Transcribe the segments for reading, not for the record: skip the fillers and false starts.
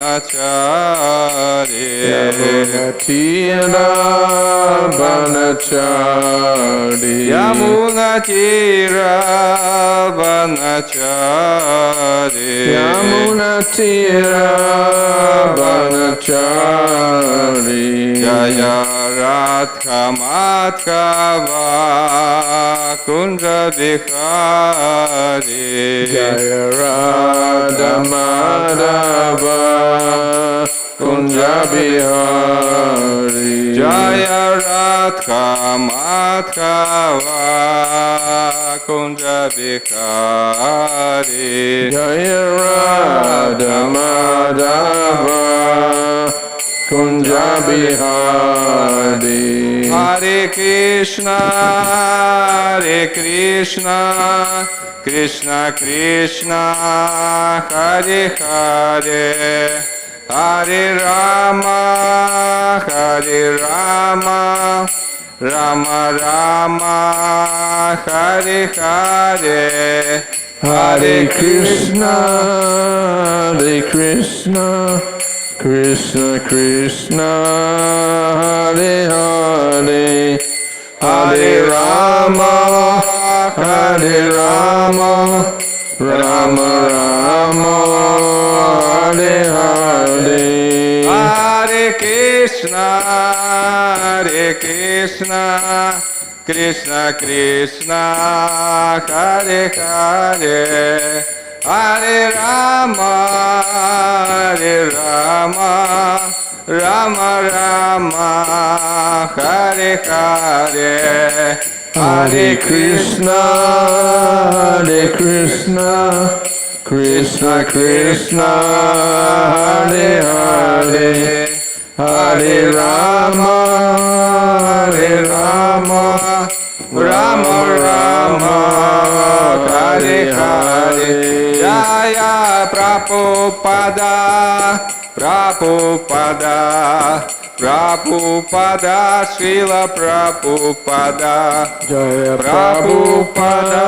Banachari Yamunatira Banachari Yamunatira Banachari Jaya Radha Madhava Kunja Bihari Jaya Radha Madhava Kunja Bihari Jaya Radha Madhava Kunja Bihari Jaya Radha Madhava Kunja Bihari Hare Krishna Krishna Krishna Hare Hare Hare Rama Rama Rama Hare Hare Hare Krishna Krishna Krishna Hare Hare Hare Rama Rama Rama Hare Hare Hare Krishna Krishna Krishna Hare Hare Hare Rama Rama Rama Hare Hare Hare Krishna Krishna Krishna Hare Hare Hare Rama Rama Rama Hare Hare Jaya Prabhupada Srila Prabhupada Jaya Prabhupada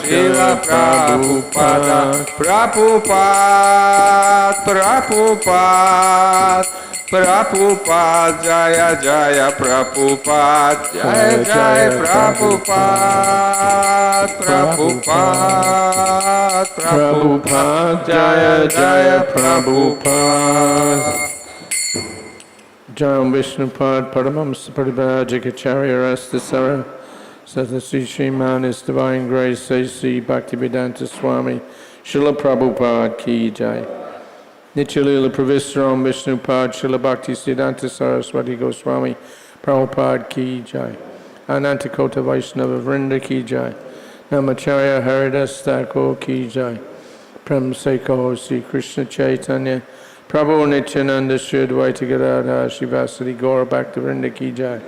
Srila Prabhupada Prabhupada Jaya Jaya Prabhupada Jaya Jaya Prabhupada Jaya Jaya Prabhupada Jam Vishnupad Paramamsa Paribhajikacharya Rastasara Satasri Shriman His Divine Grace A.C. Bhaktivedanta Swami Srila Prabhupada Ki Jai Nityalila Pravistram Vishnupad Srila Bhakti Siddhanta Saraswati Goswami Prabhupada Ki Jai Anantakota Vaishnava Vrinda Ki Jai Namacharya Haridas Thakur Ki Jai Prem Seko Sri Krishna Chaitanya Prabhu Nityananda Shri Advaita Gadadhar Shivasati Gaura Bhakta Vrinda Ki Jai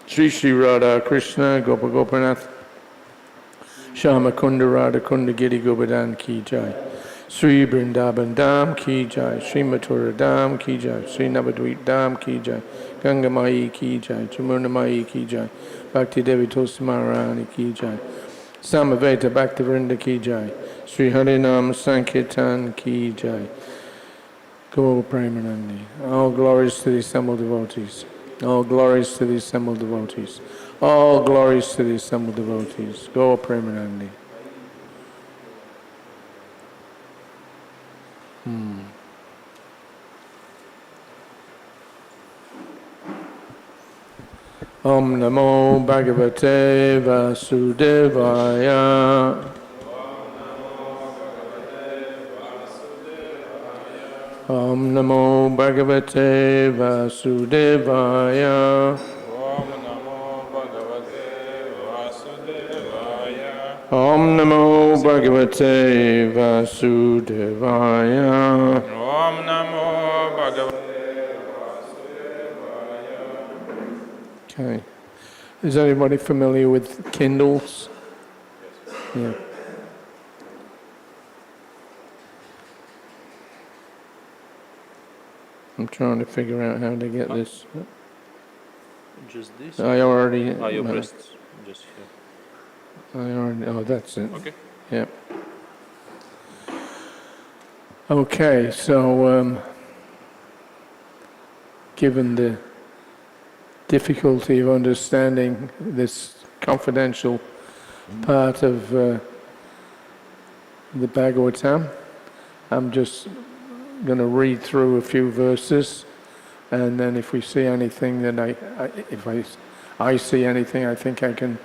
Shri Radha Krishna Gopa Gopanath Shama Kunda Radha Kunda Giri Govardhan Ki Jai Sri Vrindavan Dham Ki Jai Sri Mathura Dham Ki Jai Sri Navadvip Dham Ki Jai Ganga Mai Ki Jai Jamuna Mai Ki Jai Bhakti Devi Tulsi Maharani Ki Jai Samaveta Bhakti Vrinda Ki Jai Sri Harinam Sankirtan Ki Jai Gaur Premanandi. All glories to the assembled devotees. All glories to the assembled devotees. All glories to the assembled devotees. Gaur Premanandi. Om Namo Bhagavate Vasudevaya. Om Namo Bhagavate Vasudevaya. Om Namo Bhagavate Vasudevaya. Om Namo Bhagavate. Okay. Is anybody familiar with Kindles? Yeah. I'm trying to figure out how to get this. Just this? I already... You pressed just here. I already... Oh, that's it. Okay. Yep. Okay, so given the difficulty of understanding this confidential part of the Bhagavatam, I'm just going to read through a few verses, and then if we see anything, then if I see anything I think I can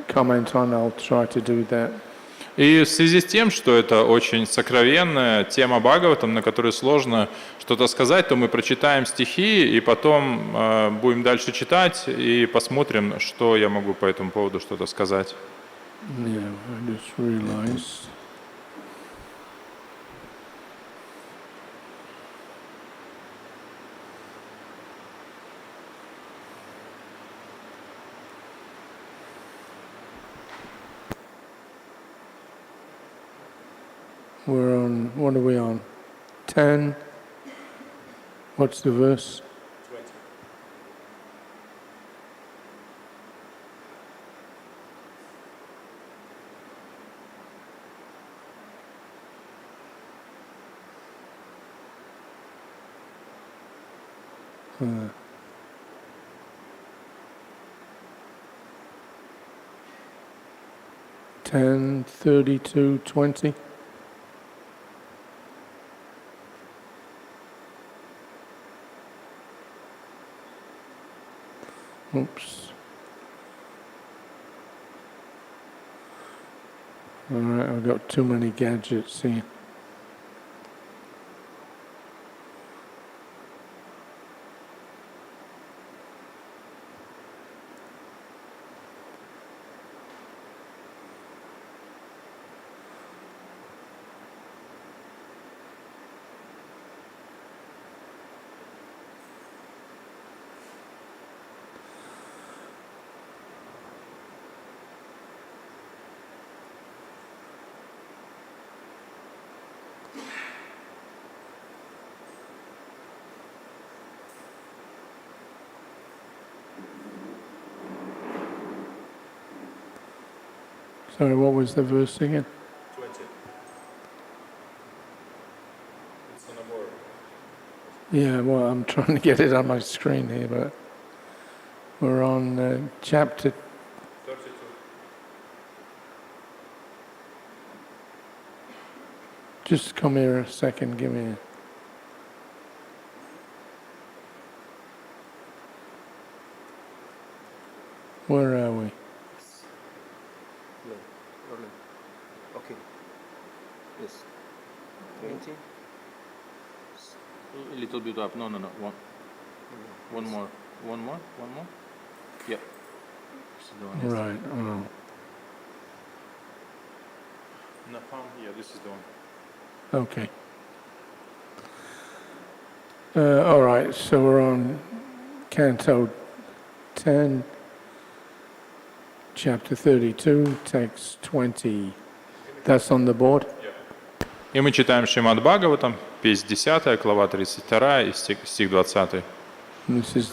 comment on, I'll try to do that. И в связи с тем, что это очень сокровенная тема Бхагаватам, на которой сложно что-то сказать, то мы прочитаем стихи и потом будем дальше читать и посмотрим, что я могу по этому поводу что-то сказать. Yeah, I just realized. We're on, what are we on? 10? What's the verse? 20. 10, 32, 20. Oops. All right, I've got too many gadgets here. Sorry, what was the verse again? 20. It's on the board. Yeah, well, I'm trying to get it on my screen here, but we're on chapter 32. Just come here a second, give me a... Where are we? Okay. Yes. 20. A little bit up. No. One more. Yeah. This is the one. Right, oh. Yeah, this is the one. Okay. All right, so we're on Canto 10, Chapter 32, Text 20. That's on the board? И мы читаем Шримад-бхагаватам, песнь 10, глава 32 и стих 20. This is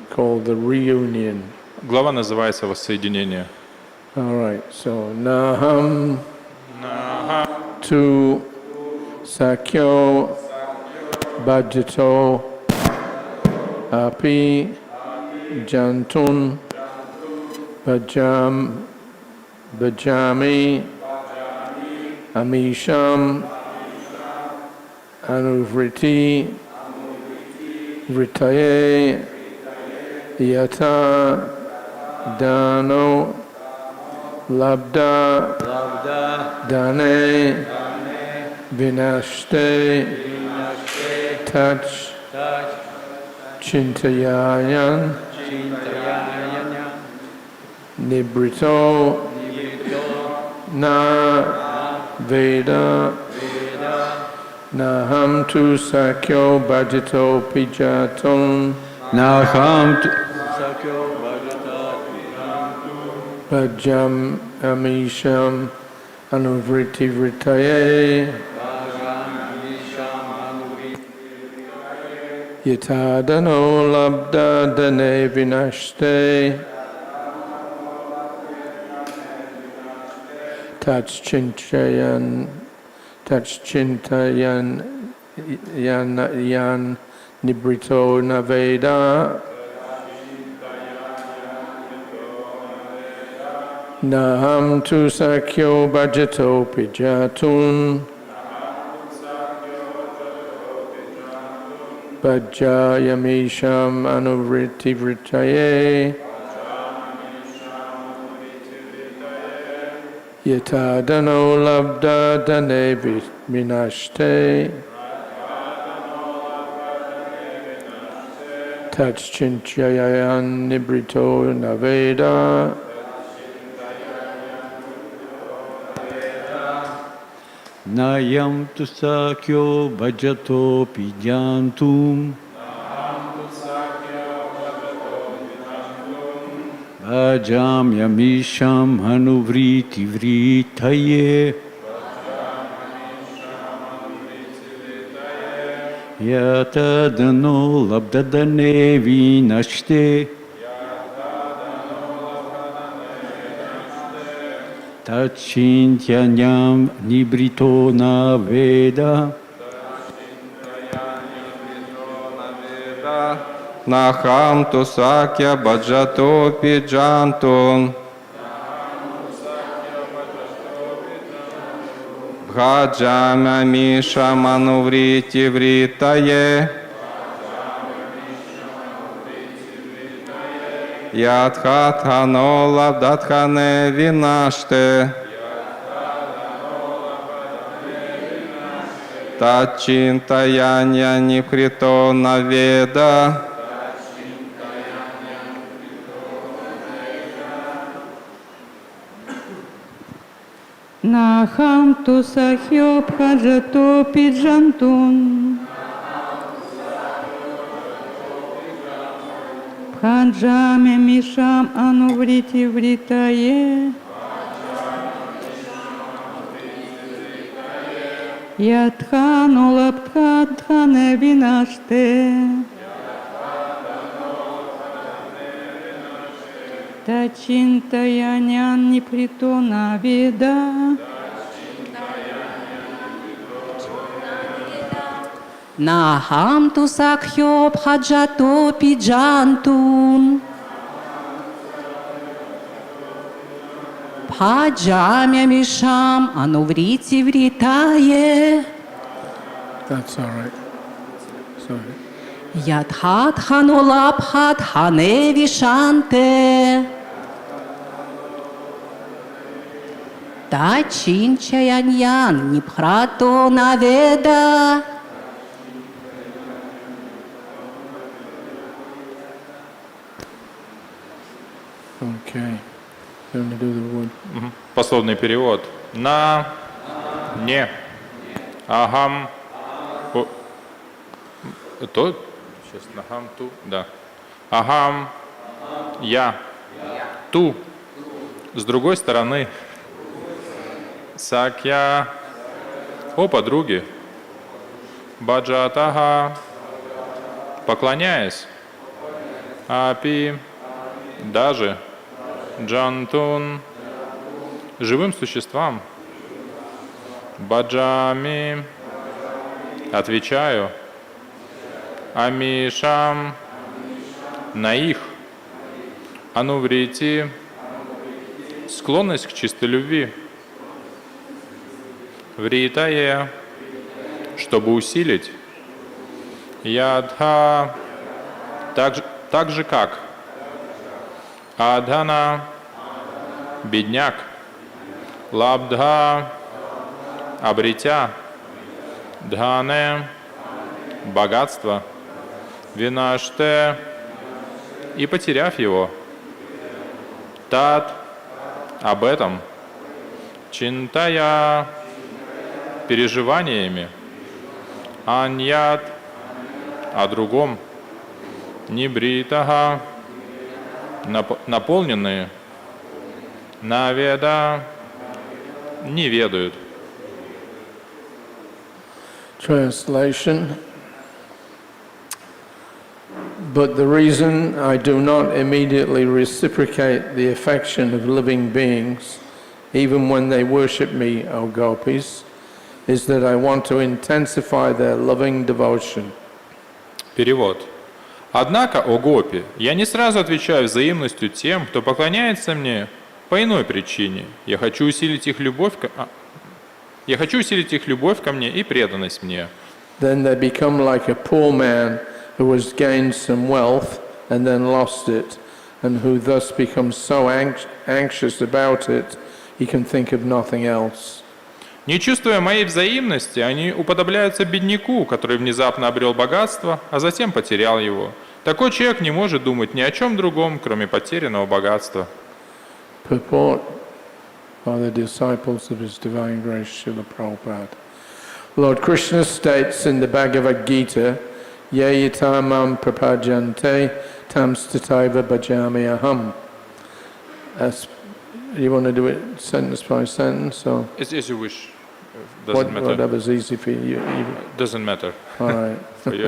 called the reunion. Глава называется «Воссоединение». All right, so Naham Tu Sakyo Bhajato Api Jantun Bhajami Amisham Anuvriti Vritaye Yata Dano Labda Dane Vinashte Touch Chintayayan Nibrito Na Veda Naham Tu Sakyo Bhajito Pijaton Naham Bhajam Amisham Anuvriti Vritaye Yatadano Labda Dane Vinashte Tachchintayan yan nibrito naveda Naham tu sakyo bhajato pijatun Bhajayamisham anuvriti vritaye Yatadano labda dane vinashte Tachchinchayan nibrito naveda Nayam tu sakyo bhajato pijantum Bhajam yamisham hanuvriti vritaye Yatadano labdadane vinashte Tachintanyam nibrito naveda Naham tu sakya bhajato pijantun Bhajamamisha manuvriti vritaye Yadhathano labdhathane vinashte Tachintayanya niprito naveda Naham tu sahyo bhajato pijantun Bhajame misham anuvriti vritaye Yadhano labdhane vinashte Tachintayanya niprito naveda Naham tu sakyo bhajato pijantun Bhajamyamisham anuvriti vritaye That's all right. Sorry. Yadhathano labdhane vishante Tachinchayanyan niprato naveda Okay. Let me do the word. Пословный перевод. На, не, агам, то, сейчас, нахам, ту, да. Агам, я, ту. С другой стороны, сакья, о подруге, баджатага, поклоняясь, апи, даже, джантун, живым существам, баджами, отвечаю, амишам, на их, ануврити, склонность к чистой любви, вритае, чтобы усилить, ядха, так же как, адхана, бедняк, лабдха, обретя, дхане, богатство, винаште, и потеряв его, тат, об этом, чинтая, переживаниями, аньят, о другом, нибритага, наполненные, наведа, не ведают. Translation. But the reason I do not immediately reciprocate the affection of living beings even when they worship me, O gopis, is that I want to intensify their loving devotion. Перевод. Однако, о гопи, я не сразу отвечаю взаимностью тем, кто поклоняется мне по иной причине. Я хочу усилить их любовь ко мне и преданность мне. Then they become like a poor man who has gained some wealth and then lost it, and who thus becomes so anxious about it, he can think of nothing else. Не чувствуя моей взаимности, они уподобляются бедняку, который внезапно обрел богатство, а затем потерял его. Такой человек не может думать ни о чем другом, кроме потерянного богатства. Purport by the disciples of His Divine Grace, Srila Prabhupada. Lord Krishna states in the Bhagavad Gita, Ye yatamam prapajante tam stataiva bhajami aham. You want to do it sentence by sentence, or As you wish. Doesn't matter. whatever's easy for you. Doesn't matter. All right.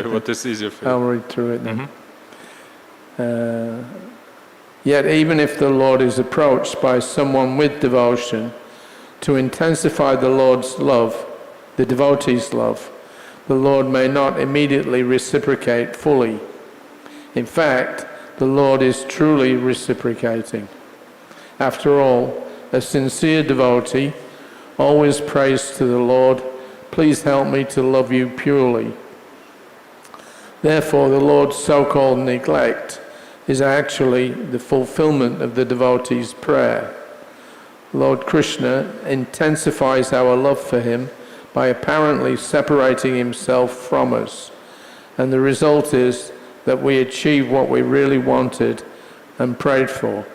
What is easier for you? I'll read through it then. Yet even if the Lord is approached by someone with devotion, to intensify the Lord's love, the devotee's love, the Lord may not immediately reciprocate fully. In fact, the Lord is truly reciprocating. After all, a sincere devotee always prays to the Lord, please help me to love you purely. Therefore, the Lord's so-called neglect is actually the fulfillment of the devotee's prayer. Lord Krishna intensifies our love for him by apparently separating himself from us, and the result is that we achieve what we really wanted and prayed for,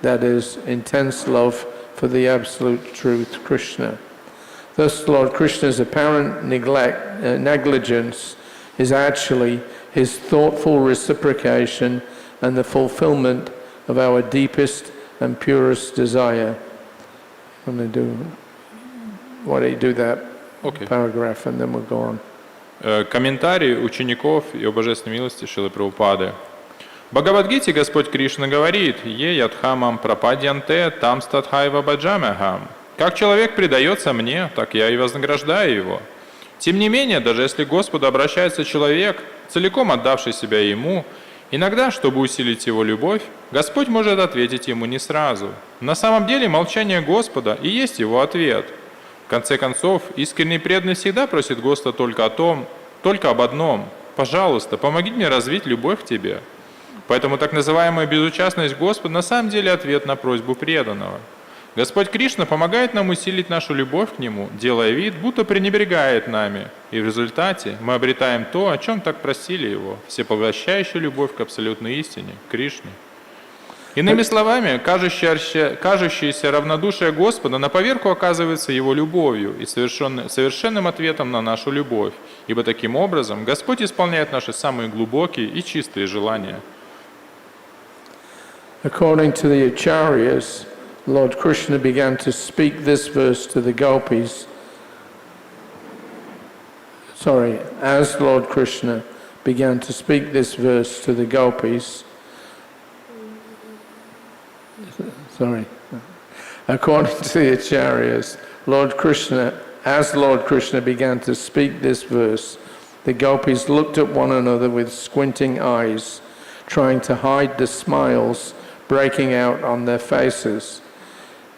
that is, intense love for the absolute truth, Krishna. Thus, Lord Krishna's apparent negligence is actually his thoughtful reciprocation and the fulfillment of our deepest and purest desire. I'm going to do, why don't you do that paragraph and then we'll go on. Комментарий учеников и о божественной милости Шрилы Прабхупады. В Бхагавад-гите Господь Кришна говорит: «Е ядхамам прападьянте там статхайва баджамяхам». Как человек предается мне, так я и вознаграждаю его. Тем не менее, даже если к Господу обращается человек, целиком отдавший себя Ему, иногда, чтобы усилить его любовь, Господь может ответить ему не сразу. На самом деле, молчание Господа и есть его ответ. В конце концов, искренний преданный всегда просит Господа только об одном: «Пожалуйста, помоги мне развить любовь к Тебе». Поэтому так называемая безучастность Господа на самом деле ответ на просьбу преданного. Господь Кришна помогает нам усилить нашу любовь к Нему, делая вид, будто пренебрегает нами, и в результате мы обретаем то, о чем так просили Его, всепоглощающую любовь к абсолютной истине, Кришне. Иными словами, кажущееся равнодушие Господа на поверку оказывается Его любовью и совершенным ответом на нашу любовь, ибо таким образом Господь исполняет наши самые глубокие и чистые желания. According to the Acharyas, Lord Krishna began to speak this verse to the gopis. As Lord Krishna began to speak this verse to the gopis, according to the Acharyas, as Lord Krishna began to speak this verse, the gopis looked at one another with squinting eyes, trying to hide the smiles breaking out on their faces.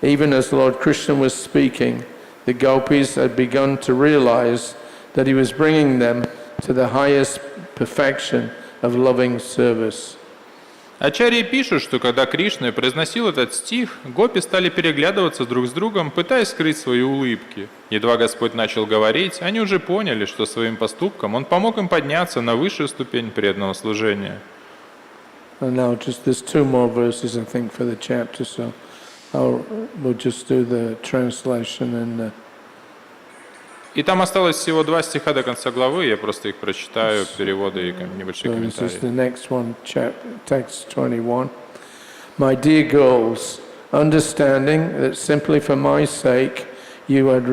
Even as Lord Krishna was speaking, the gopis had begun to realize that he was bringing them to the highest perfection of loving service. Ачарьи пишут, что когда Кришна произносил этот стих, гопи стали переглядываться друг с другом, пытаясь скрыть свои улыбки. Едва Господь начал говорить, они уже поняли, что своим поступком Он помог им подняться на высшую ступень преданного служения. And now there's two more verses, I think, for the chapter, so we'll just do the translation and И там осталось всего 2 стиха до конца главы, я просто их прочитаю, переводы и небольшие so this is комментарии. the next one, text 21. My dear girls, understanding that simply for my sake you had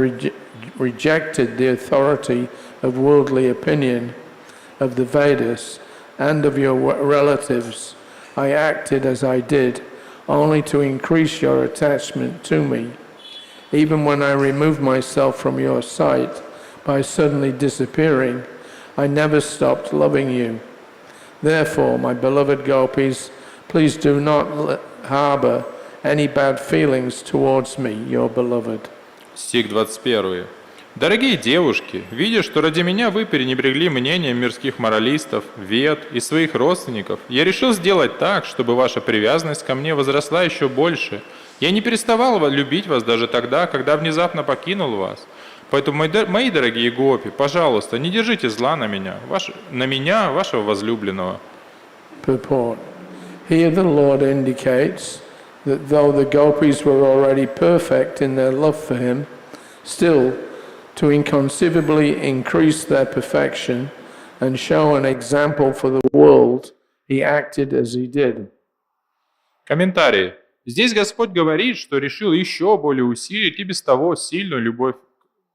rejected the authority of worldly opinion, of the Vedas, and of your relatives, I acted as I did, only to increase your attachment to me. Even when I remove myself from your sight by suddenly disappearing, I never stopped loving you. Therefore, my beloved gopis, please do not harbor any bad feelings towards me, your beloved. Стих 21. Дорогие девушки, видя, что ради меня вы пренебрегли мнением мирских моралистов, вед и своих родственников, я решил сделать так, чтобы ваша привязанность ко мне возросла еще больше. Я не переставал любить вас даже тогда, когда внезапно покинул вас. Поэтому, мои дорогие гопи, пожалуйста, не держите зла на меня, вашего возлюбленного. Purport. Here the Lord indicates that though the gopis were already perfect in their love for him, still, to inconceivably increase their perfection and show an example for the world, he acted as he did. Комментарий. Здесь Господь говорит, что решил еще более усилить и без того сильную любовь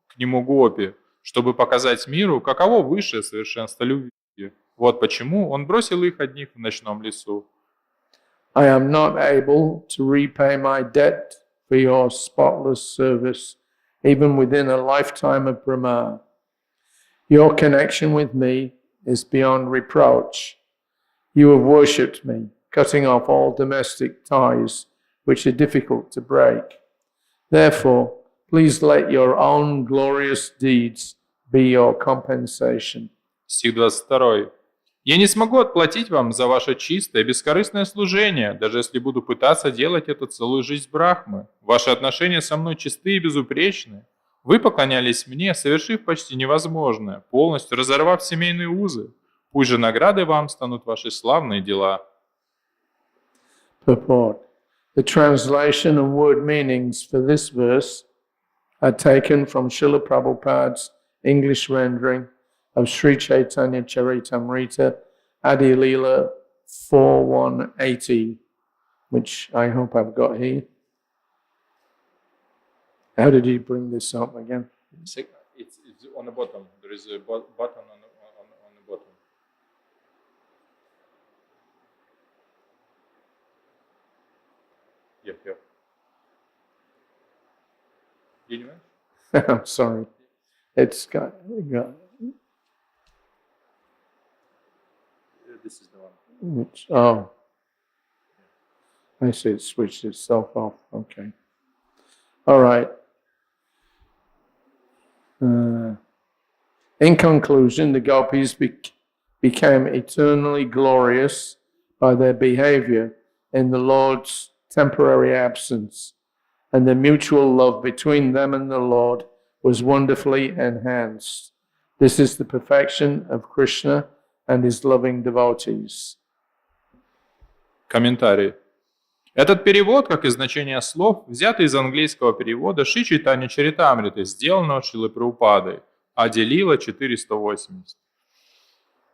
к нему гопи, чтобы показать миру, каково высшее совершенство любви. Вот почему он бросил их одних в ночном лесу. I am not able to repay my debt for your spotless service, even within a lifetime of Brahma. Your connection with me is beyond reproach. You have worshipped me, cutting off all domestic ties, which are difficult to break. Therefore, please let your own glorious deeds be your compensation. Стих 22. «Я не смогу отплатить вам за ваше чистое, бескорыстное служение, даже если буду пытаться делать это целую жизнь Брахмы. Ваши отношения со мной чисты и безупречны. Вы поклонялись мне, совершив почти невозможное, полностью разорвав семейные узы. Пусть же наградой вам станут ваши славные дела». Purport. The translation and word meanings for this verse are taken from Srila Prabhupada's English rendering of Sri Chaitanya Charitamrita, Adi Leela 4180, which I hope I've got here. How did he bring this up again? It's on the bottom. There is a button on the bottom. Yeah, here. Anyway? I'm sorry. It's got This is the one. which, oh. I see it switched itself off. Okay. All right. In conclusion, the gopis became eternally glorious by their behavior in the Lord's temporary absence, and the mutual love between them and the Lord was wonderfully enhanced. This is the perfection of Krishna and his loving devotees. Комментарий. Этот перевод, как и значение слов, взят из английского перевода Шри Чайтанья Чаритамриты, сделанного Шрилой Прабхупадой, Ади Лила 480.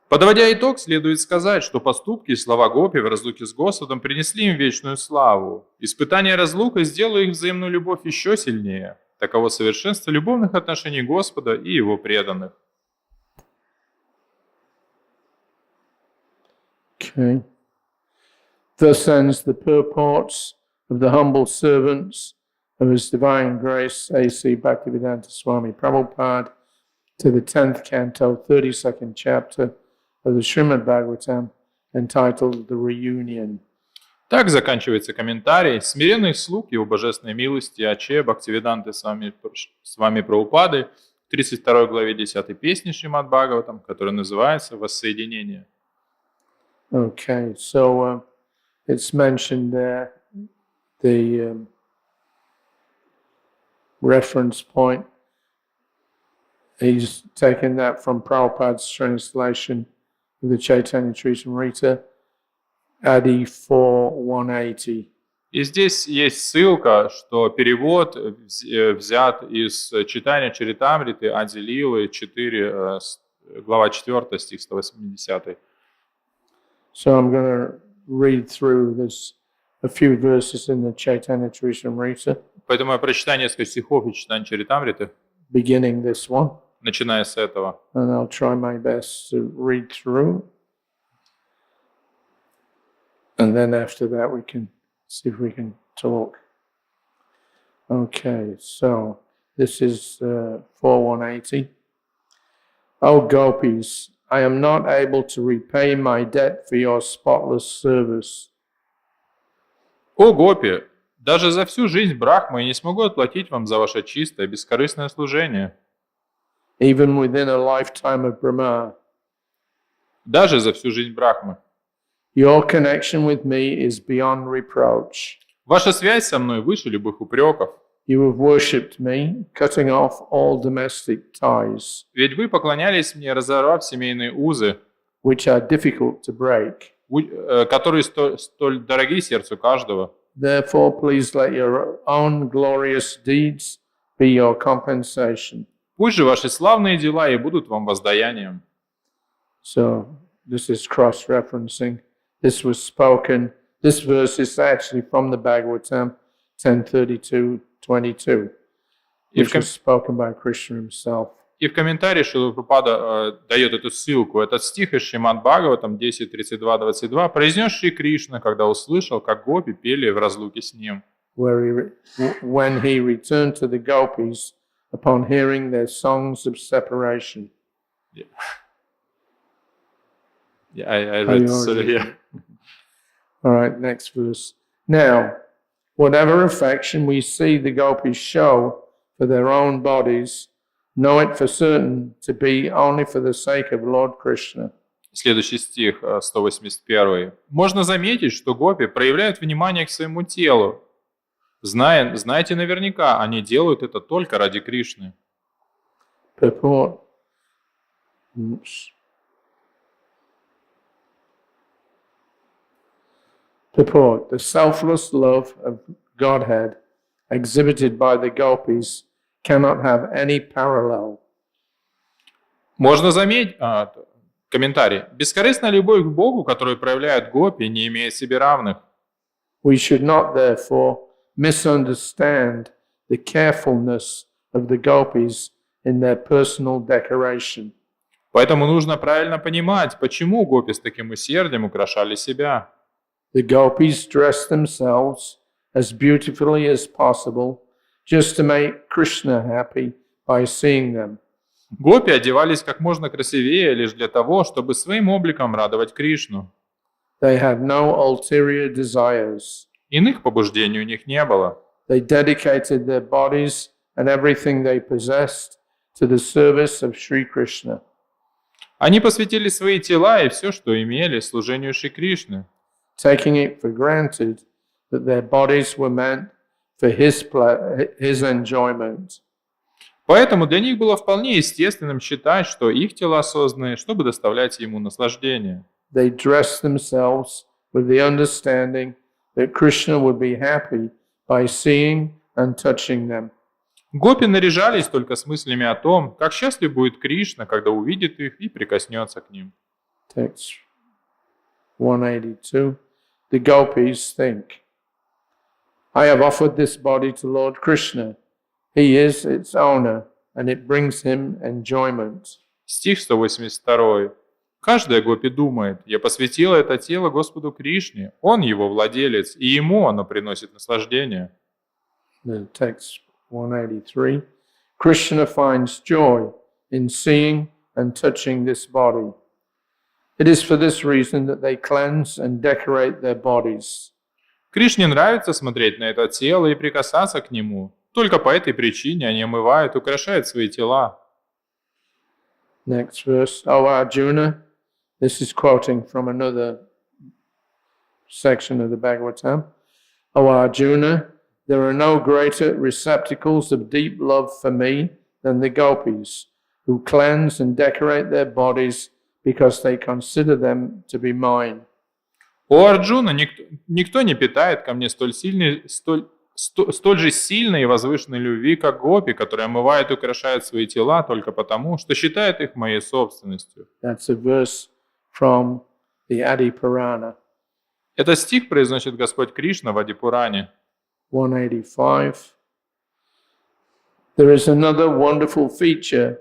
Подводя итог, следует сказать, что поступки и слова гопи в разлуке с Господом принесли им вечную славу. Испытание разлукой сделало их взаимную любовь еще сильнее. Таково совершенство любовных отношений Господа и Его преданных. Okay. Thus ends the purports of the humble servants of His Divine Grace, A.C. Bhaktivedanta Swami Prabhupada, to the 10th canto, 32nd chapter of the Shrimad-bhagavatam, entitled The Reunion. Так заканчивается комментарий смиренных слуг Его Божественной милости Аче Бхактивиданты Свами Прабхупады в 32 главе 10 песни Шримад-бхагаватам, которая называется «Воссоединение». Okay, so it's mentioned there, the reference point. He's taken that from Prabhupada's translation of the Chaitanya Charitamrita, Adi 4:180. И здесь есть ссылка, что перевод взят из читания Чаритамриты Ади Лилы 4, глава 4, стих 180. So I'm going to read through this, a few verses in the Chaitanya Charitamrita, Поэтому я прочитаю несколько стихов из читания Чаритамриты, beginning this one, начиная с этого. and I'll try my best to read through. And then after that we can see if we can talk. Okay, so this is 4180. O gopis, I am not able to repay my debt for your spotless service. О, гопи, даже за всю жизнь Брахмы я не смогу отплатить вам за ваше чистое, бескорыстное служение. Even within a lifetime of Brahma, Даже за всю жизнь Брахмы. your connection with me is beyond reproach. Ваша связь со мной выше любых упреков. You have worshipped me, cutting off all domestic ties, Ведь вы поклонялись мне, разорвав семейные узы, which are difficult to break. которые столь дороги сердцу каждого. Therefore, please let your own glorious deeds be your compensation. Пусть же ваши славные дела и будут вам воздаянием. So, this is cross-referencing. This was spoken. This verse is actually from the Bhagavatam 10:32-22, which was spoken by Krishna himself. И в комментарии Шрила Прабхупада дает эту ссылку. Этот стих из Шримад-бхагаватам 10:32-22 произнес Шри Кришна, когда услышал, как гопи пели в разлуке с ним. When he returned to the gopis upon hearing their songs of separation. Yeah, I read here. All right, next verse. Now, whatever affection we see the gopis show for their own bodies, know it for certain to be only for the sake of Lord Krishna. Следующий стих, 181. Можно заметить, что гопи проявляют внимание к своему телу. Знайте наверняка, они делают это только ради Кришны. Purport. Purport. The selfless love of Godhead exhibited by the gopis cannot have any parallel. Можно заметить, комментарий. Бескорыстная любовь к Богу, которую проявляют гопи, не имеет себе равных. We should not, therefore, misunderstand the carefulness of the gopis in their personal decoration. Поэтому нужно правильно понимать, почему гопи с таким усердием украшали себя. The gopis dressed themselves as beautifully as possible just to make Krishna happy by seeing them. Гопи одевались как можно красивее лишь для того, чтобы своим обликом радовать Кришну. They had no ulterior desires. Иных побуждений у них не было. They dedicated their bodies and everything they possessed to the service of Sri Krishna. Они посвятили свои тела и все, что имели, служению Шри Кришны, taking it for granted that their bodies were meant for his enjoyment. Поэтому для них было вполне естественным считать, что их тела созданы, чтобы доставлять ему наслаждение. They dressed themselves with the understanding that Krishna would be happy by seeing and touching them. Гопи наряжались только с мыслями о том, как счастлив будет Кришна, когда увидит их и прикоснется к ним. Text 182. The gopis think, I have offered this body to Lord Krishna. He is its owner, and it brings him enjoyment. Стих 182. Каждая гопи думает, я посвятила это тело Господу Кришне, он его владелец, и ему оно приносит наслаждение. The text 183. Krishna finds joy in seeing and touching this body. It is for this reason that they cleanse and decorate their bodies. Кришне нравится смотреть на это тело и прикасаться к нему. Только по этой причине они омывают, украшают свои тела. Next verse. O Arjuna, this is quoting from another section of the Bhagavatam. O Arjuna, there are no greater receptacles of deep love for me than the gopis, who cleanse and decorate their bodies because they consider them to be mine. О Арджуна, никто не питает ко мне столь же сильной и возвышенной любви, как гопи, которые омывают и украшают свои тела только потому, что считают их моей собственностью. That's a verse from the Adi Purana. Этот стих произносит Господь Кришна в Ади-Пуране. 185. There is another wonderful feature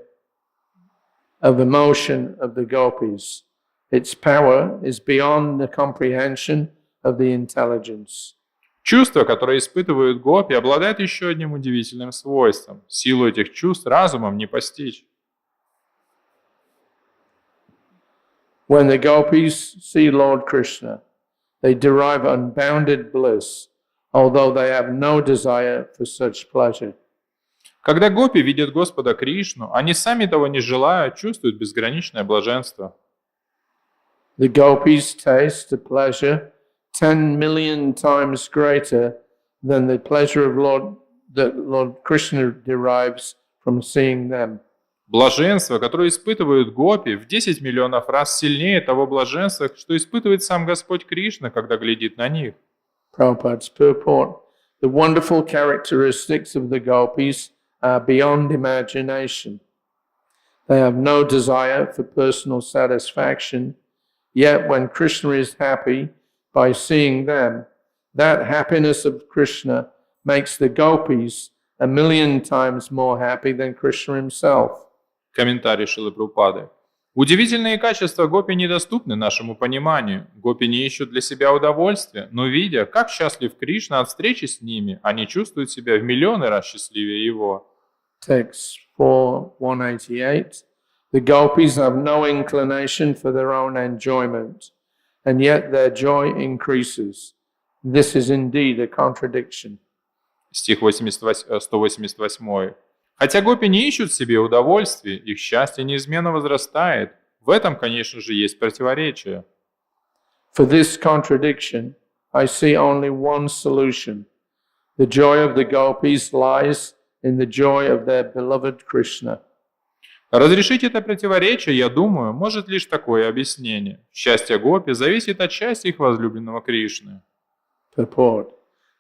of emotion of the gopis. Its power is beyond the comprehension of the intelligence. Чувства, которые испытывают гопи, обладают еще одним удивительным свойством. Силу этих чувств разумом не постичь. When the gopis see Lord Krishna, they derive unbounded bliss, although they have no desire for such pleasure. Когда гопи видят Господа Кришну, они сами того не желая, чувствуют безграничное блаженство. The gopis taste a pleasure 10 million times greater than the pleasure of that Lord Krishna derives from seeing them. Блаженство, которое испытывают гопи, в 10 миллионов раз сильнее того блаженства, что испытывает сам Господь Кришна, когда глядит на них. Prabhupada's purport. The wonderful characteristics of the gopis are beyond imagination. They have no desire for personal satisfaction, yet when Krishna is happy by seeing them, that happiness of Krishna makes the gopis 1,000,000 times more happy than Krishna himself. Комментарий Шрилы Прабхупады. Удивительные качества гопи недоступны нашему пониманию. Гопи не ищут для себя удовольствия, но видя, как счастлив Кришна от встречи с ними, они чувствуют себя в миллионы раз счастливее его. Text 4:188. The gopis have no inclination for their own enjoyment, and yet their joy increases. This is indeed a contradiction. Стих 188. Хотя гопи не ищут себе удовольствия, их счастье неизменно возрастает. В этом, конечно же, есть противоречие. For this contradiction, I see only one solution. The joy of the gopis lies in the joy of their beloved Krishna. Разрешить это противоречие, я думаю, может лишь такое объяснение. Счастье гопи зависит от счастья их возлюбленного Кришны. Purport.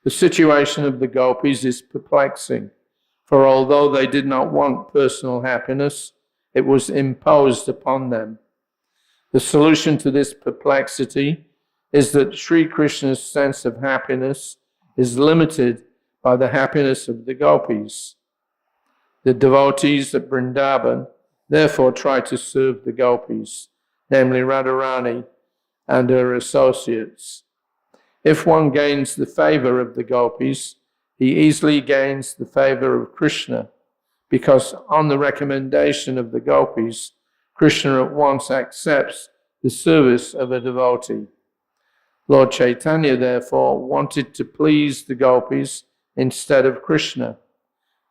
The situation of the gopis is perplexing, for although they did not want personal happiness, it was imposed upon them. The solution to this perplexity is that Sri Krishna's sense of happiness is limited by the happiness of the gopis. The devotees at Vrindavan therefore try to serve the gopis, namely Radharani and her associates. If one gains the favor of the gopis, he easily gains the favor of Krishna, because on the recommendation of the gopis, Krishna at once accepts the service of a devotee. Lord Chaitanya, therefore, wanted to please the gopis instead of Krishna,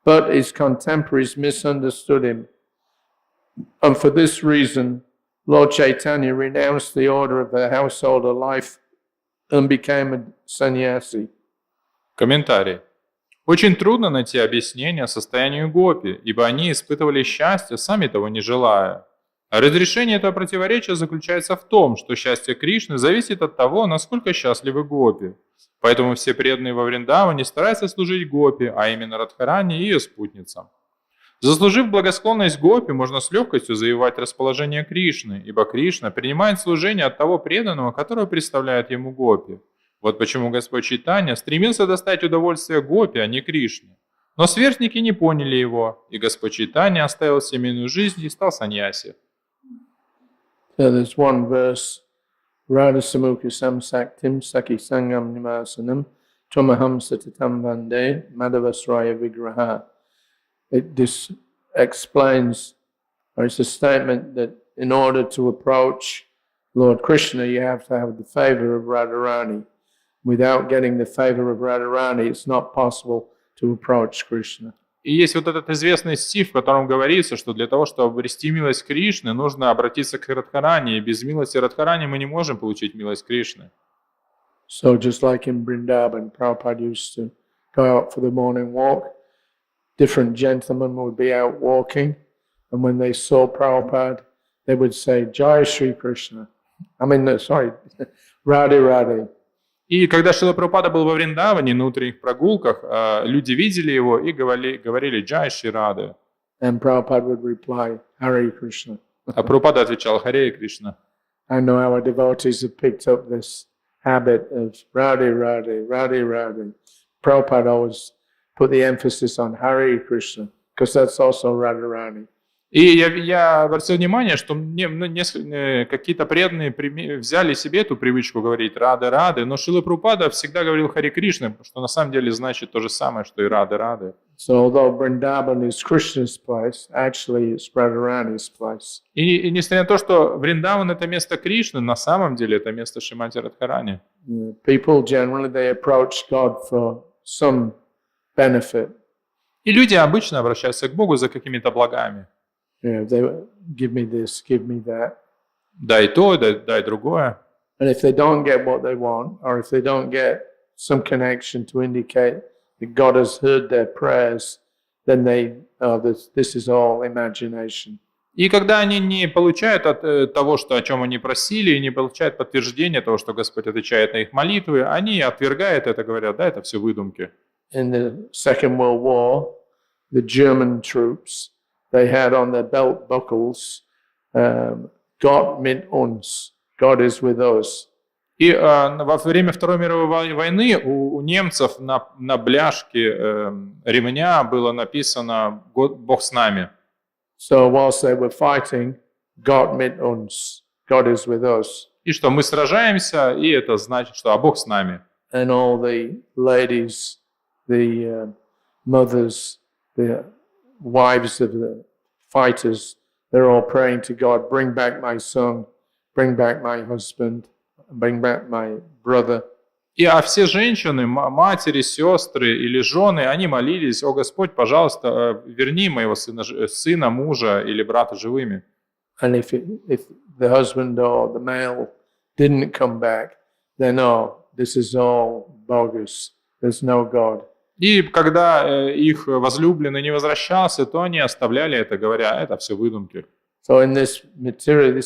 but his contemporaries misunderstood him. And for this reason, Lord Chaitanya renounced the order of a householder life and became a sannyasi. Комментарий. Очень трудно найти объяснение состоянию гопи, ибо они испытывали счастье, сами того не желая. А разрешение этого противоречия заключается в том, что счастье Кришны зависит от того, насколько счастливы гопи. Поэтому все преданные во Вриндаване стараются служить гопи, а именно Радхарани и ее спутницам. Заслужив благосклонность гопи, можно с легкостью завоевать расположение Кришны, ибо Кришна принимает служение от того преданного, которого представляет ему гопи. Вот почему Господь Чайтанья стремился достать удовольствие гопи, а не Кришне. Но сверстники не поняли его, и Господь Чайтанья оставил семейную жизнь и стал саньяси. So there's one verse, Radha Samukha Samsaktim Saki Sangam Nimasanam Tomaham Satatam Vande Madhavasraya Vigraha. It explains, or it's a statement that in order to approach Lord Krishna, you have to have the favor of Radharani. Without getting the favor of Radharani, it's not possible to approach Krishna. И есть вот этот известный стих, в котором говорится, что для того, чтобы обрести милость Кришны, нужно обратиться к Радхарани, и без милости Радхарани мы не можем получить милость Кришны. So just like in Vrindavan, Prabhupada used to go out for the morning walk. Different gentlemen would be out walking, and when they saw Prabhupada, they would say, Jai Shri Krishna. Radhe Radhe. И когда Шрила Прабхупада был во Вриндаване на утренних прогулках, люди видели его и говорили «Джай Шри Радhe». And Prabhupada would reply, Hare Krishna. А Прабхупада отвечал «Харе Кришна». I know our devotees have picked up this habit of Radhe Radhe, Radhe Radhe. Prabhupada always put the emphasis on Hare Krishna, because that's also Radharani. И я обратил внимание, что какие-то преданные взяли себе эту привычку говорить «рады», но Шрила Прабхупада всегда говорил «Хари Кришна», что на самом деле значит то же самое, что и «рады». So although Vrindavan is Krishna's place, actually it's Radharani's place. И несмотря на то, что Вриндаван — это место Кришны, на самом деле это место Шримати Радхарани. People generally, they approach God for some benefit. И люди обычно обращаются к Богу за какими-то благами. They give me this, give me that. Дай то, дай другое. And if they don't get what they want, or if they don't get some connection to indicate that God has heard their prayers, then this is all imagination. И когда они не получают от того, о чем они просили, и не получают подтверждения того, что Господь отвечает на их молитвы, они отвергают это, говорят, да, это все выдумки. In the Second World War, the German troops, they had on their belt buckles, Gott mit uns, God is with us. И во время Второй мировой войны у немцев на бляшке ремня было написано «Бог с нами». So whilst they were fighting, Gott mit uns, God is with us. И что мы сражаемся, и это значит, что Бог с нами. And all the ladies, the mothers, the wives of the fighters, they're all praying to God, bring back my son, bring back my husband, bring back my brother. И все женщины, матери, сестры или жены, они молились: «О Господь, пожалуйста, верни моего сына, мужа или брата живыми». And if the husband or the male didn't come back, then this is all bogus. There's no God. И когда их возлюбленный не возвращался, то они оставляли это, говоря, это все выдумки. So in this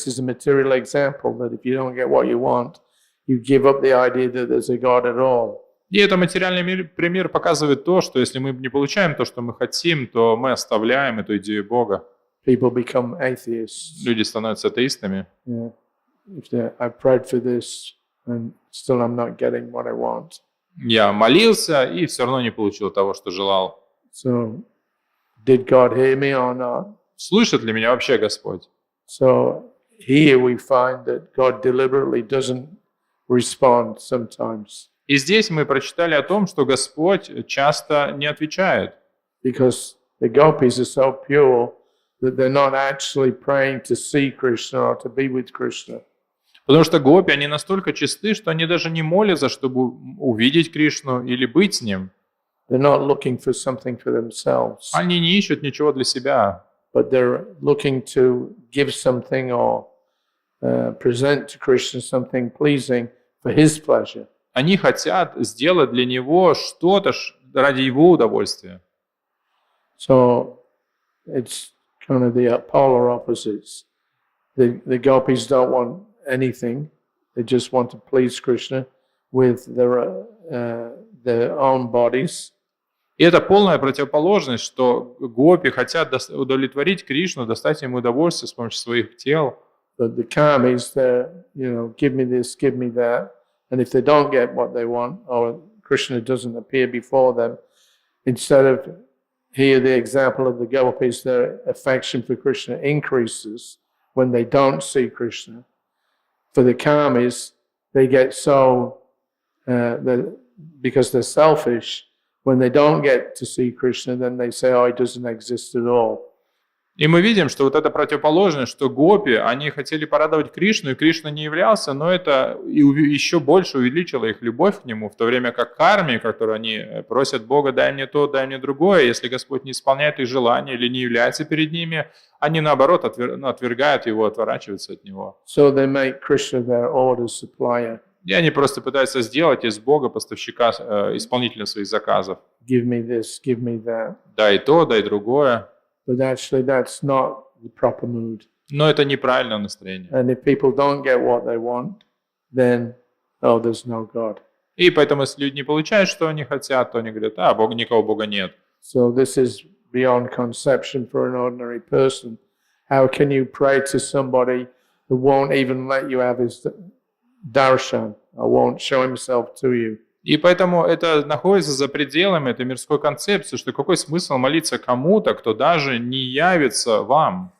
is a material example that if you don't get what you want, you give up the idea that there's a God at all. И это материальный пример показывает то, что если мы не получаем то, что мы хотим, то мы оставляем эту идею Бога. People become atheists. Люди становятся атеистами. Yeah. I prayed for this and still I'm not getting what I want. Я молился и все равно не получил того, что желал. So, did God hear me or not? Слышит ли меня вообще Господь? So here we find that God deliberately doesn't respond sometimes. И здесь мы прочитали о том, что Господь часто не отвечает. Because the gopis are so pure that they're not actually praying to see Krishna or to be with Krishna. Потому что гопи, они настолько чисты, что они даже не молятся, чтобы увидеть Кришну или быть с Ним. They're not looking for something for themselves. Они не ищут ничего для себя. But they're looking to give something or present to Krishna something pleasing for His pleasure. Они хотят сделать для Него что-то ради Его удовольствия. So it's kind of the polar opposites. The gopis don't want anything; they just want to please Krishna with their own bodies. И это полная противоположность, что гопи хотят удовлетворить Кришну, достать ему удовольствие с помощью своих тел. But the karmis, give me this, give me that, and if they don't get what they want, or Krishna doesn't appear before them, instead of here the example of the gopis, their affection for Krishna increases when they don't see Krishna. For the karmis, they get so because they're selfish. When they don't get to see Krishna, then they say, he doesn't exist at all. И мы видим, что вот это противоположность, что гопи, они хотели порадовать Кришну, и Кришна не являлся, но это еще больше увеличило их любовь к Нему, в то время как карми, которые они просят Бога, дай мне то, дай мне другое, если Господь не исполняет их желания или не является перед ними, они наоборот отвергают Его, отворачиваются от Него. So they make Krishna their order supplier. И они просто пытаются сделать из Бога поставщика, исполнителя своих заказов. Give me this, give me that. Дай то, дай другое. But actually that's not the proper mood. Но это неправильное настроение. And if people don't get what they want, then, there's no God. И поэтому, если люди не получают, что они хотят, то они говорят, никого Бога нет. So this is beyond conception for an ordinary person. How can you pray to somebody who won't even let you have his darshan, or won't show himself to you? И поэтому это находится за пределами этой мирской концепции, что какой смысл молиться кому-то, кто даже не явится вам.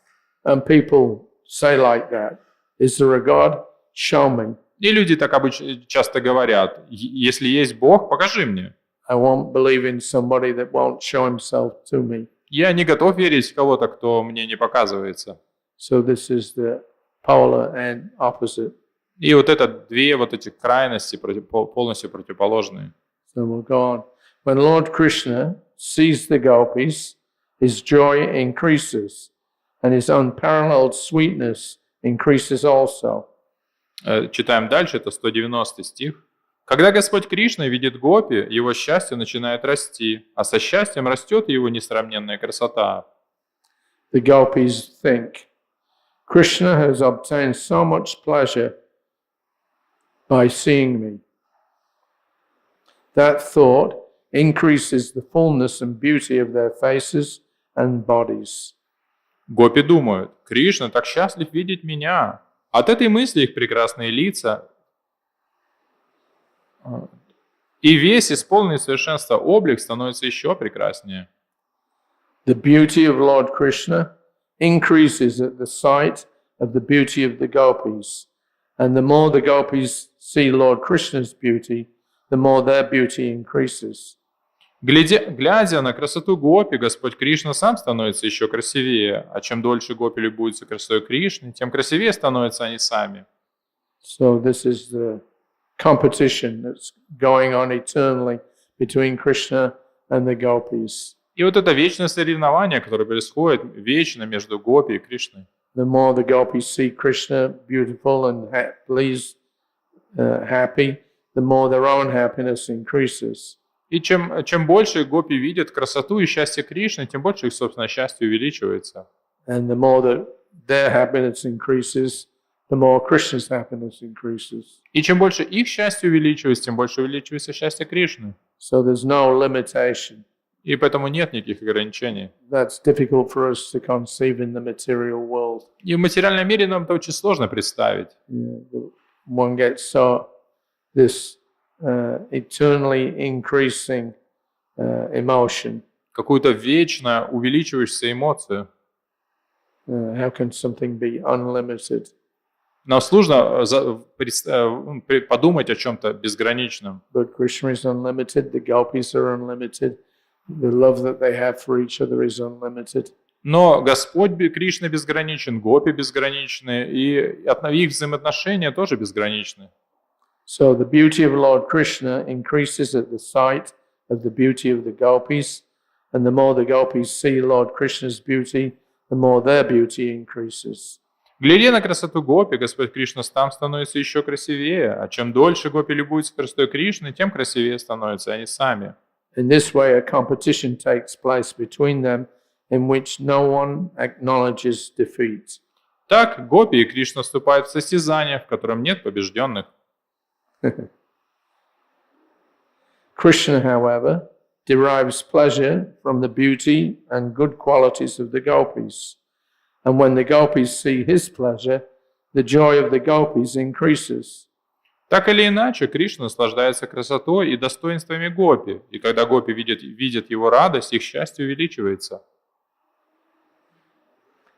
And people say like that, is there a God? Show me. И люди так обычно часто говорят: если есть Бог, покажи мне. I won't believe in somebody that won't show himself to me. Я не готов верить в кого-то, кто мне не показывается. So this is the polar and opposite. И вот это две вот эти крайности полностью противоположные. So we'll go on. When Lord Krishna sees the gopis, his joy increases, and his unparalleled sweetness increases also. Читаем дальше, это 190 стих. Когда Господь Кришна видит гопи, его счастье начинает расти, а со счастьем растет его несравненная красота. The gopis think, Krishna has obtained so much pleasure by seeing me. That thought increases the fullness and beauty of their faces and bodies. Гопи думают: Кришна так счастлив видеть меня. От этой мысли их прекрасные лица и весь исполненный совершенства облик становится еще прекраснее. The beauty of Lord Krishna increases at the sight of the beauty of the gopis, and the more the gopis see Lord Krishna's beauty, the more their beauty increases. Глядя на красоту гопи, Господь Кришна сам становится еще красивее, а чем дольше гопи любуются красотой Кришны, тем красивее становятся они сами. So this is the competition that's going on eternally between Krishna and the gopis. И вот это вечное соревнование, которое происходит вечно между гопи и Кришной. The more the gopis see Krishna beautiful and pleased, happy, the more their own happiness increases. И чем больше гопи видят красоту и счастье Кришны, тем больше их собственное счастье увеличивается. And the more that their happiness increases, the more Krishna's happiness increases. И чем больше их счастье увеличивается, тем больше увеличивается счастье Кришны. So there's no limitation. И поэтому нет никаких ограничений. That's difficult for us to conceive in the material world. И в материальном мире нам это очень сложно представить. One gets so this eternally increasing emotion. Какую-то вечно увеличивающуюся эмоцию. How can something be unlimited? Нам сложно подумать о чем-то безграничном. But Krishna is unlimited, the gopis are unlimited, the love that they have for each other is unlimited. Но Господь Кришна безграничен, гопи безграничны, и их взаимоотношения тоже безграничны. So the beauty of Lord Krishna increases at the sight of the beauty of the gopis, and the more the gopis see Lord Krishna's beauty, the more their beauty increases. Глядя на красоту гопи, Господь Кришна сам становится еще красивее, а чем дольше гопи любуются красотой Кришны, тем красивее становятся они сами. In this way, a competition takes place between them, in which no one acknowledges defeat. Так гопи и Кришна вступают в состязание, в котором нет побежденных. Krishna, however, derives pleasure from the beauty and good qualities of the gopis. And when the gopis see his pleasure, the joy of the gopis increases. Так или иначе, Кришна наслаждается красотой и достоинствами гопи, и когда гопи видят его радость, их счастье увеличивается.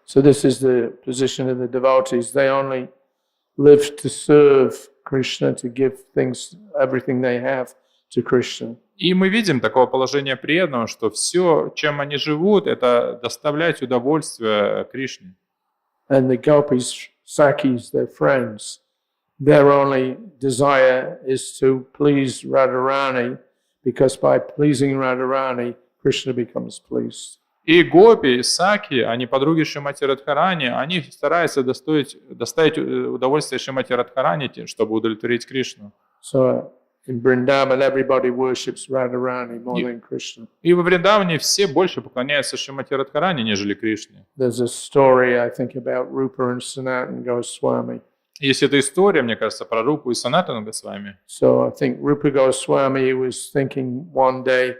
So this is the position of the devotees. They only live to serve Krishna, to give things, everything they have to Krishna. И мы видим такое положение преданного, что все, чем они живут, это доставлять удовольствие Кришне. And the gopis, Sakhis, their friends, their only desire is to please Radharani, because by pleasing Radharani, Krishna becomes pleased. И гопи, и саки, они подруги Шримати Радхарани, они стараются доставить удовольствие Шримати Радхарани, чтобы удовлетворить Кришну. So in Vrindavan, everybody worships Radharani more than Krishna. И во Вриндаване все больше поклоняются Шримати Радхарани, нежели Кришне. There's a story, I think, about Rupa and Sanatana Goswami. Есть эта история, мне кажется, про Рупу и Санатану Госвами. So I think Rupa Goswami was thinking one day,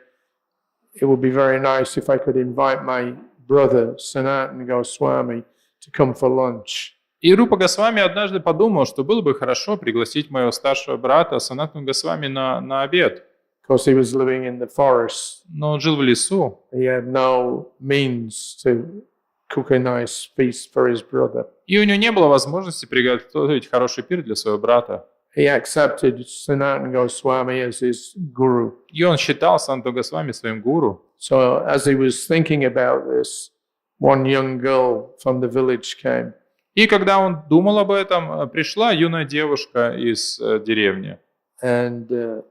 it would be very nice if I could invite my brother Sanatana Goswami to come for lunch. И Рупа Госвами однажды подумал, что было бы хорошо пригласить моего старшего брата Санатану Госвами на обед. Because he was living in the forest. Но он жил в лесу. He had no means to cook a nice feast for his brother. И у него не было возможности приготовить хороший пир для своего брата. He accepted Sanatana Goswami as his guru. И он считал Санту Госвами своим гуру. So as he was thinking about this, one young girl from the village came. И когда он думал об этом, пришла юная девушка из деревни. And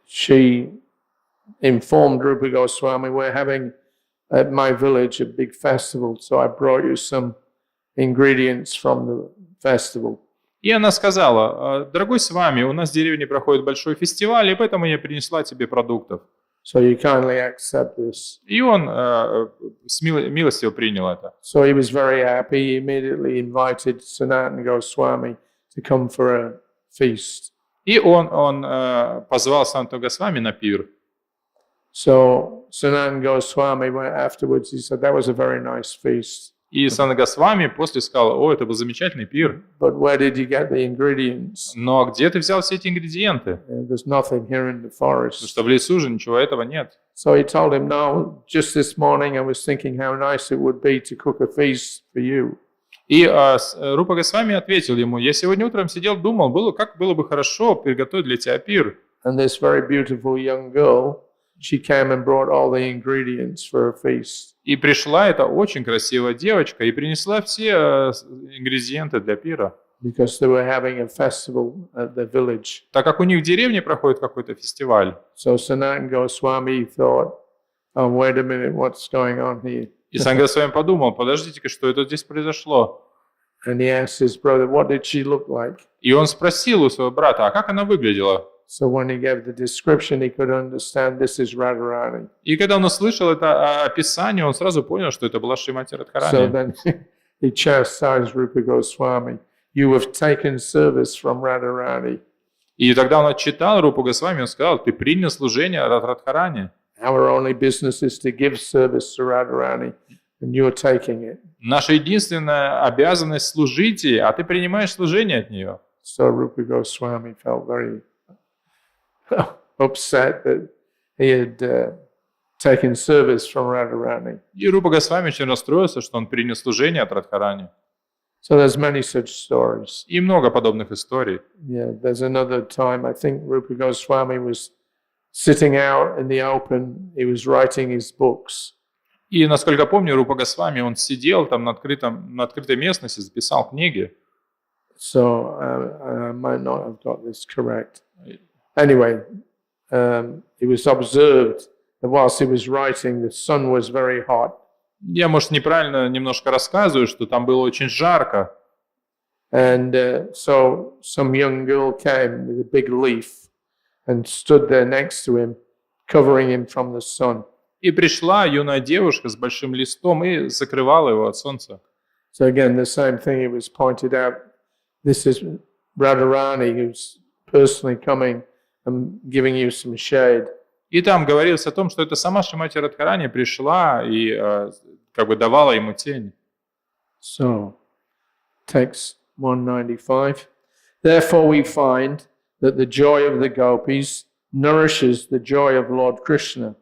she informed Rupa Goswami, we're having at my village a big festival, so I brought you some ingredients from the festival. И она сказала: дорогой с вами, у нас в деревне проходит большой фестиваль, и поэтому я принесла тебе продуктов. So you kindly accept this. И он милостиво принял это. So he was very happy. He immediately invited Sanatana Goswami to come for a feast. И он позвал Санту Госвами на пир. So Sanatana Goswami went afterwards. He said that was a very nice feast. И Санта Госвами после сказал: о, это был замечательный пир. But where did you get the ingredients? Но где ты взял все эти ингредиенты? There's nothing here in the Потому forest. что в лесу же ничего этого нет. So he told him, no, just this morning I was thinking how nice it would be to cook a feast for you. И Рупа Госвами ответил ему: я сегодня утром сидел, думал, как было бы хорошо приготовить для тебя пир. And this very beautiful young girl, she came and brought all the ingredients for a feast. И пришла эта очень красивая девочка и принесла все ингредиенты для пира. Because they were having a festival at the village. Так как у них в деревне проходит какой-то фестиваль. So Sanatana Goswami thought, oh, wait a minute, what's going on here? И Санта Госвами подумал: подождите-ка, что это здесь произошло? And he asked his brother, what did she look like? И он спросил у своего брата: а как она выглядела? So when he gave the description, he could understand this is Radharani. И когда он услышал это описание, он сразу понял, что это была Шримати So Радхарани. then he chastised Rupa Goswami. You have taken service from Radharani. И тогда он отчитал Рупу Госвами, он сказал: ты принял служение от Радхарани. Our only business is to give service to Radharani, and you're taking it. Наша единственная обязанность служить ей, а ты принимаешь служение от нее. So Rupa Goswami felt very upset that he had taken service from Radharani. И Рупа Госвами очень расстроился, что он принял служение от Радхарани. So there's many such stories. И много подобных историй. Yeah, there's another time, I think Rupa Goswami was sitting out in the open, he was writing his books. И, насколько помню, Рупа Госвами, он сидел там на открытой местности, записал книги. So I might not have got this correct. Anyway, it was observed that whilst he was writing, the sun was very hot. Я, может, неправильно немножко рассказываю, что там было очень жарко. And so some young girl came with a big leaf and stood there next to him, covering him from the sun. И пришла юная девушка с большим листом и закрывала его от солнца. So again, the same thing, it was pointed out, this is Radharani who's personally coming and giving you some shade. И там говорилось о том, что это сама Шримати Радхарани пришла и как бы давала ему тень. So, text 195. Therefore we find that the joy of the gopis nourishes the joy of Lord Krishna.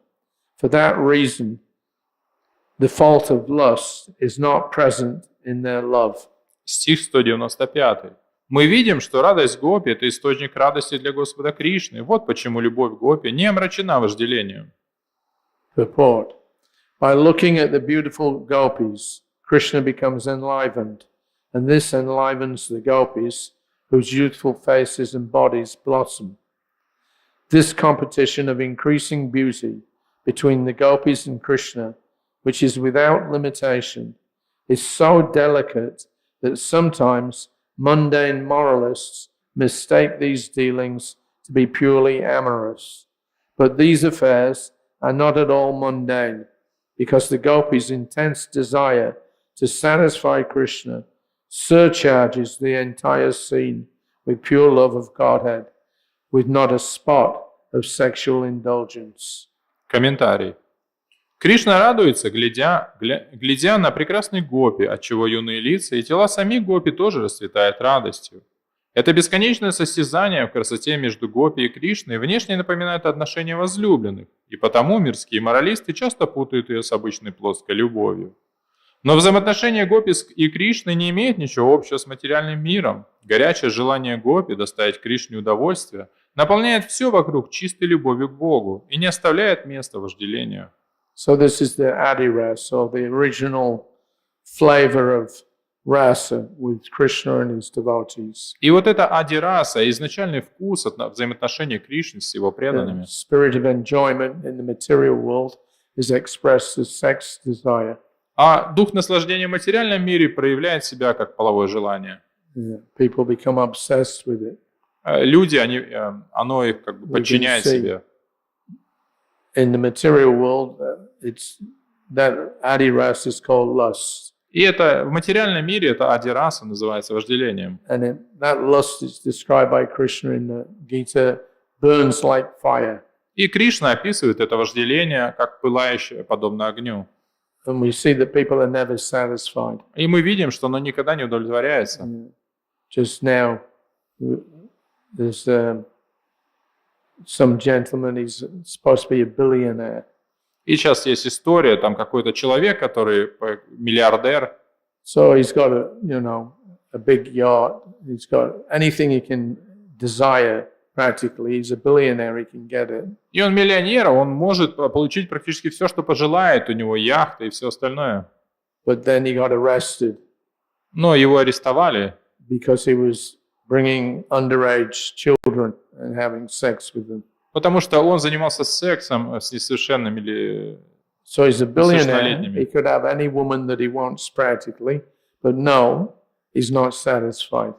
For that reason, the fault of lust is not present in their love. Стих 195. Мы видим, что радость гопи – это источник радости для Господа Кришны. Вот почему любовь гопи не омрачена вожделением. Purport. By looking at the beautiful gopis, Krishna becomes enlivened, and this enlivens the gopis, whose youthful faces and bodies blossom. This competition of increasing beauty between the gopis and Krishna, which is without limitation, is so delicate that sometimes mundane moralists mistake these dealings to be purely amorous. But these affairs are not at all mundane, because the gopis' intense desire to satisfy Krishna surcharges the entire scene with pure love of Godhead, with not a spot of sexual indulgence. Комментарий. Кришна радуется, глядя на прекрасный гопи, отчего юные лица и тела самих гопи тоже расцветают радостью. Это бесконечное состязание в красоте между гопи и Кришной внешне напоминает отношения возлюбленных, и потому мирские моралисты часто путают ее с обычной плоской любовью. Но взаимоотношения гопи и Кришны не имеют ничего общего с материальным миром. Горячее желание гопи доставить Кришне удовольствие наполняет все вокруг чистой любовью к Богу и не оставляет места вожделению. So this is the Adi Rasa, or the original flavor of rasa with Krishna and his devotees. И вот это адираса, изначальный вкус от взаимоотношений Кришны с его The преданными. spirit of enjoyment in the material world is expressed as sex desire. А дух наслаждения в материальном мире проявляет себя как половое желание. People become obsessed with it. Люди, оно их как бы подчиняет see. себе. In the material world, it's that Adi Rasa is called lust. И это в материальном мире это адираса называется вожделением. And that lust is described by Krishna in the Gita, burns like fire. И Кришна описывает это вожделение как пылающее, подобно огню. And we see that people are never satisfied. И мы видим, что оно никогда не удовлетворяется. Just now, there's some gentleman, he's supposed to be a billionaire. И сейчас есть история, там какой-то человек, который миллиардер, So he's got a big yacht. He's got anything he can desire practically. He's a billionaire, he can get it. и он миллионер, он может получить практически все, что пожелает, у него яхта и все остальное. But then he got arrested Но его арестовали, because he was bringing underage children and having sex with them. потому что он занимался сексом с несовершенными или... So he's a billionaire. Совершеннолетними. He could have any woman that he wants practically, but no, he's not satisfied.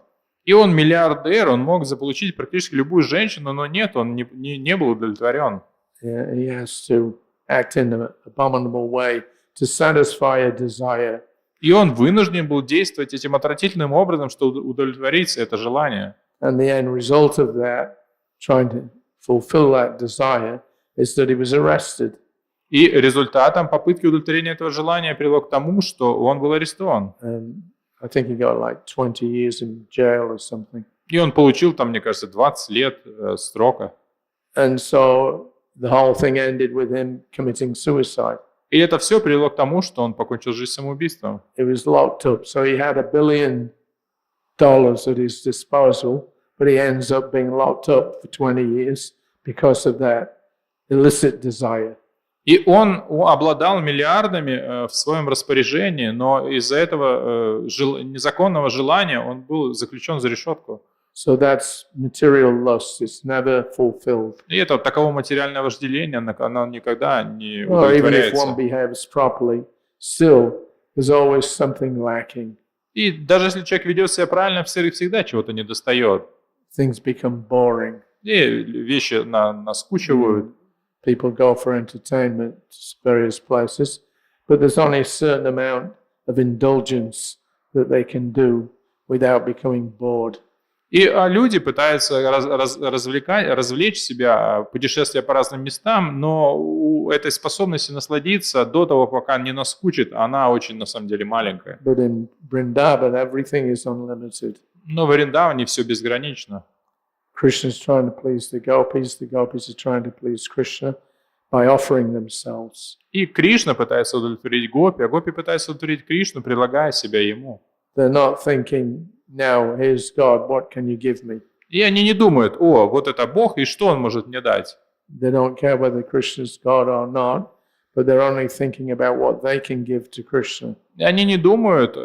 И он миллиардер, он мог заполучить практически любую женщину, но нет, он не был удовлетворен. Yeah, he has to act in an abominable way to satisfy a desire. И он вынужден был действовать этим отвратительным образом, чтобы удовлетворить это желание. And the end result of that, trying to fulfill that desire, is that he was arrested. И результатом попытки удовлетворения этого желания привело к тому, что он был арестован. And I think he got like 20 years in jail or something. И он получил там, мне кажется, 20 лет срока. And so the whole thing ended with him committing suicide. И это все привело к тому, что он покончил жизнь самоубийством. He was locked up. So he had $1 billion at his disposal, but he ends up being locked up for 20 years because of that illicit desire. И он обладал миллиардами в своем распоряжении, но из-за этого незаконного желания он был заключен за решетку. So that's material lust. It's never fulfilled. И это таково материальное вожделение, оно никогда не Or even if one удовлетворяется. behaves properly, still there's always something lacking. И даже если человек ведет себя правильно, всегда чего-то недостает. Things become boring. И вещи наскучивают. People go for entertainment to various places, but there's only a certain amount of indulgence that they can do without becoming bored. И люди пытаются развлечь себя, путешествуя по разным местам, но у этой способности насладиться до того, пока не наскучит, она очень на самом деле маленькая. But in Vrindavan, everything is unlimited. Но в Вриндаване все безгранично. Krishna is trying to please the gopis are trying to please Krishna by offering themselves. И Кришна пытается удовлетворить гопи, а гопи пытаются удовлетворить Кришну, предлагая себя ему. They're not thinking, now, here's God, what can you give me? И они не думают, о, вот это Бог, и что Он может мне дать? They don't care whether Krishna's God or not, but they're only thinking about what they can give to Krishna. И они не думают,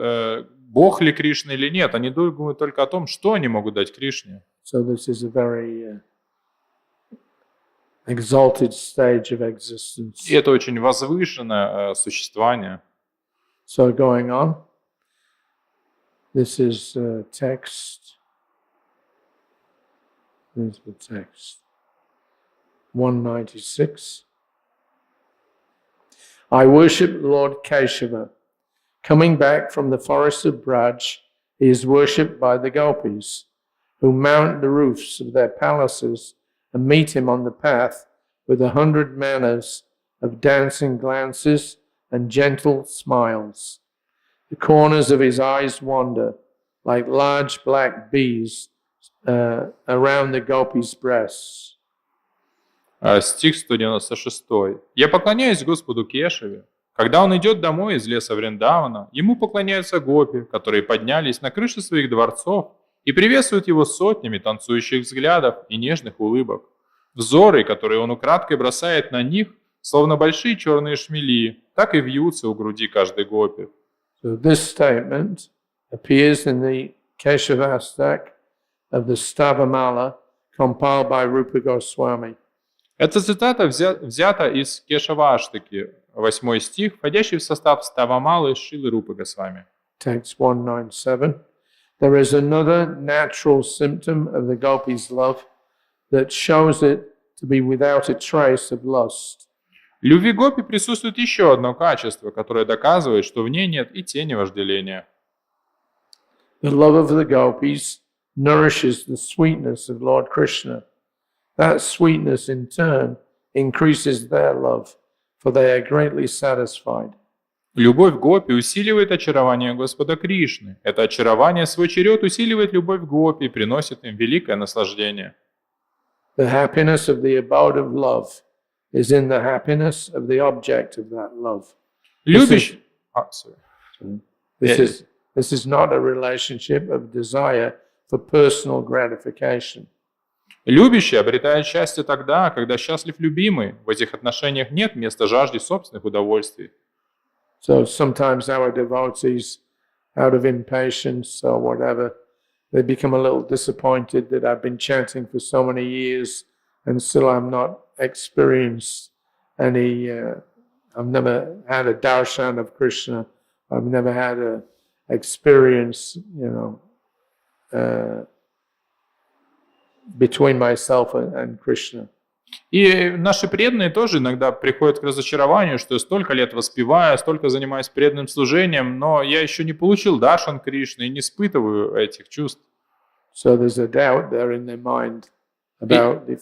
Бог ли Кришна или нет, они думают только о том, что они могут дать Кришне. So this is a very exalted stage of existence. И это очень возвышенное существование. So going on, this is text. There's the text. 196. I worship Lord Keshava. Coming back from the forest of Braj, he is worshipped by the gopis, who mount the roofs of their palaces and meet him on the path with 100 manners of dancing glances and gentle smiles. The corners of his eyes wander like large black bees around the gopis' breasts. Стих 196. «Я поклоняюсь Господу Кешаве. Когда он идет домой из леса Вриндавана, ему поклоняются гопи, которые поднялись на крыши своих дворцов и приветствуют его сотнями танцующих взглядов и нежных улыбок. Взоры, которые он украдкой бросает на них, словно большие черные шмели, так и вьются у груди каждой гопи». So this statement appears in the Keshavastak of the Stavamala compiled by Rupa Goswami. Эта цитата взята из Кешаваштаки, 8 стих, входящий в состав Ставамалы Шилы Рупы Госвами. Text 197. There is another natural symptom of the gopis' love that shows it to be without a trace of lust. В любви гопи присутствует еще одно качество, которое доказывает, что в ней нет и тени вожделения. The love of the gopis nourishes the sweetness of Lord Krishna. That sweetness in turn increases their love, for they are greatly satisfied. Любовь гопи усиливает очарование Господа Кришны. Это очарование, в свой черед, усиливает любовь гопи и приносит им великое наслаждение. The happiness of the abode of love is in the happiness of the object of that love. Любящий... This is not a relationship of desire for personal gratification. Любящий обретает счастье тогда, когда счастлив любимый. В этих отношениях нет места жажде собственных удовольствий. So sometimes our devotees, out of impatience or whatever, they become a little disappointed that I've been chanting for so many years and still I'm not experienced any, I've never had a darshan of Krishna, I've never had a experience, between myself and Krishna. И наши преданные тоже иногда приходят к разочарованию, что я столько лет воспеваю, столько занимаюсь преданным служением, но я еще не получил даршан Кришны и не испытываю этих чувств. So there's a doubt there in their mind about the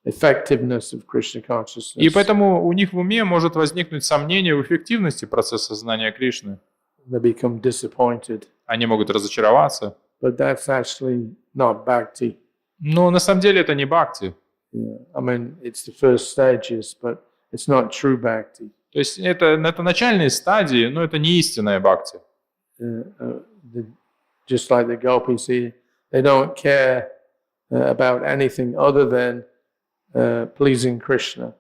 effectiveness of Krishna consciousness. И поэтому у них в уме может возникнуть сомнение в эффективности процесса сознания Кришны. They become disappointed. Они могут разочароваться. But that's actually not bhakti. Но на самом деле это не бхакти. Yeah. I mean, it's the first stages, but it's not true bhakti. То есть это начальные стадии, но это не истинная бхакти. Just like the gopis here, they don't care about anything other than pleasing Krishna.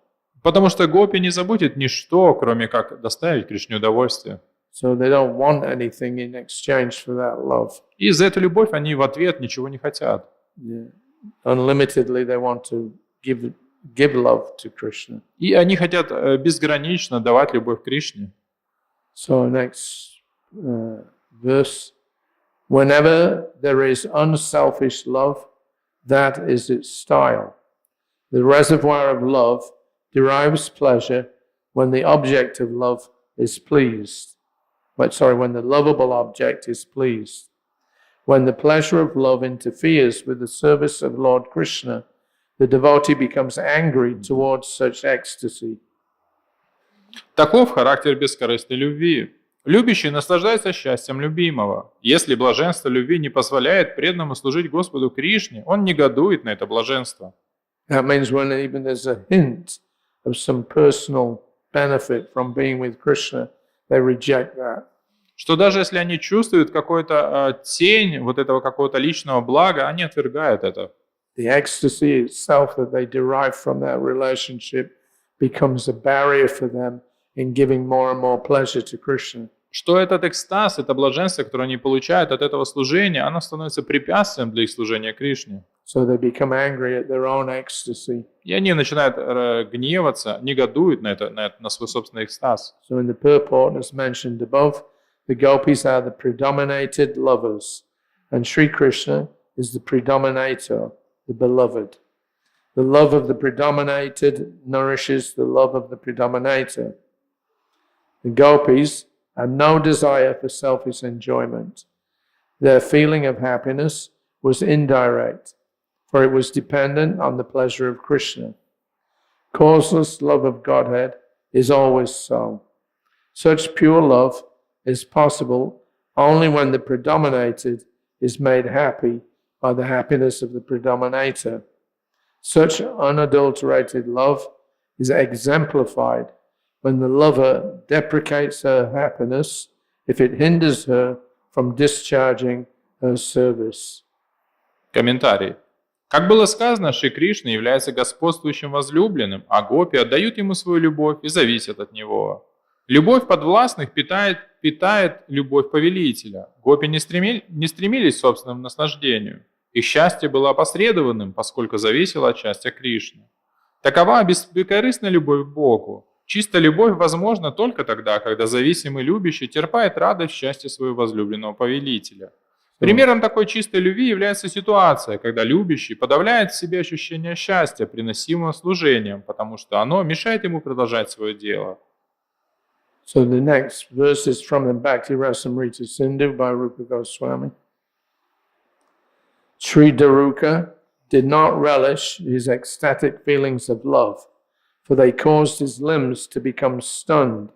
Потому что гопи не заботит ничто, кроме как доставить Кришне удовольствие. So they don't want anything in exchange for that love. И за эту любовь они в ответ ничего не хотят. Yeah. Unlimitedly, they want to give love to Krishna. И они хотят безгранично давать любовь Кришне. So next verse. Whenever there is unselfish love, that is its style. The reservoir of love derives pleasure when the object of love is pleased. When the lovable object is pleased. When the pleasure of love interferes with the service of Lord Krishna, the devotee becomes angry towards such ecstasy. Таков характер бескорыстной любви. Любящий наслаждается счастьем любимого. Если блаженство любви не позволяет преданному служить Господу Кришне, он негодует на это блаженство. That means when even there's a hint of some personal benefit from being with Krishna, they reject that. Что даже если они чувствуют какую-то тень вот этого какого-то личного блага, они отвергают это. The ecstasy itself that they derive from that relationship becomes a barrier for them in giving more and more pleasure to Krishna. Что этот экстаз, это блаженство, которое они получают от этого служения, оно становится препятствием для их служения Кришне. So they become angry at their own ecstasy. И они начинают гневаться, негодуют на свой собственный экстаз. So in the purport, as mentioned above, the gopis are the predominated lovers, and Sri Krishna is the predominator, the beloved. The love of the predominated nourishes the love of the predominator. The gopis had no desire for selfish enjoyment. Their feeling of happiness was indirect, for it was dependent on the pleasure of Krishna. Causeless love of Godhead is always so. Such pure love is possible only when the predominated is made happy by the happiness of the predominator. Such unadulterated love is exemplified when the lover deprecates her happiness if it hinders her from discharging her service. Комментарий. Как было сказано, Шри Кришна является господствующим возлюбленным, а гопи отдают ему свою любовь и зависят от него. Любовь подвластных питает любовь повелителя. Гопи не стремились к собственному наслаждению. Их счастье было опосредованным, поскольку зависело от счастья Кришны. Такова бескорыстная любовь к Богу. Чистая любовь возможна только тогда, когда зависимый любящий терпает радость в счастье своего возлюбленного повелителя. Примером такой чистой любви является ситуация, когда любящий подавляет в себе ощущение счастья, приносимого служением, потому что оно мешает ему продолжать свое дело. So the next verse is from the Bhakti Rasamrita Sindhu by Rupa Goswami. Sri Daruka did not relish his ecstatic feelings of love, for they caused his limbs to become stunned,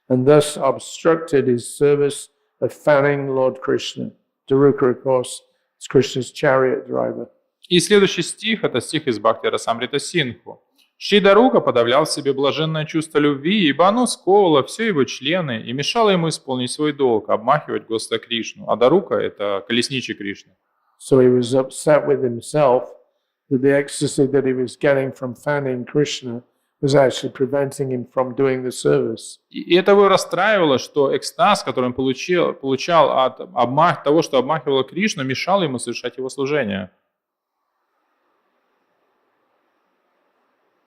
and thus obstructed his service of fanning Lord Krishna. Daruka, of course, is Krishna's chariot driver. И следующий стих – это стих из Бхакти Расамрита Синдху. Шри Дарука подавлял в себе блаженное чувство любви, ибо оно сковывало все его члены и мешало ему исполнить свой долг, обмахивать Господа Кришну. А Дарука – это колесничий Кришны. So he was upset with himself that the ecstasy that he was getting from fanning Krishna was actually preventing him from doing the service. И это его расстраивало, что экстаз, который он получал от того, что обмахивало Кришну, мешал ему совершать его служение.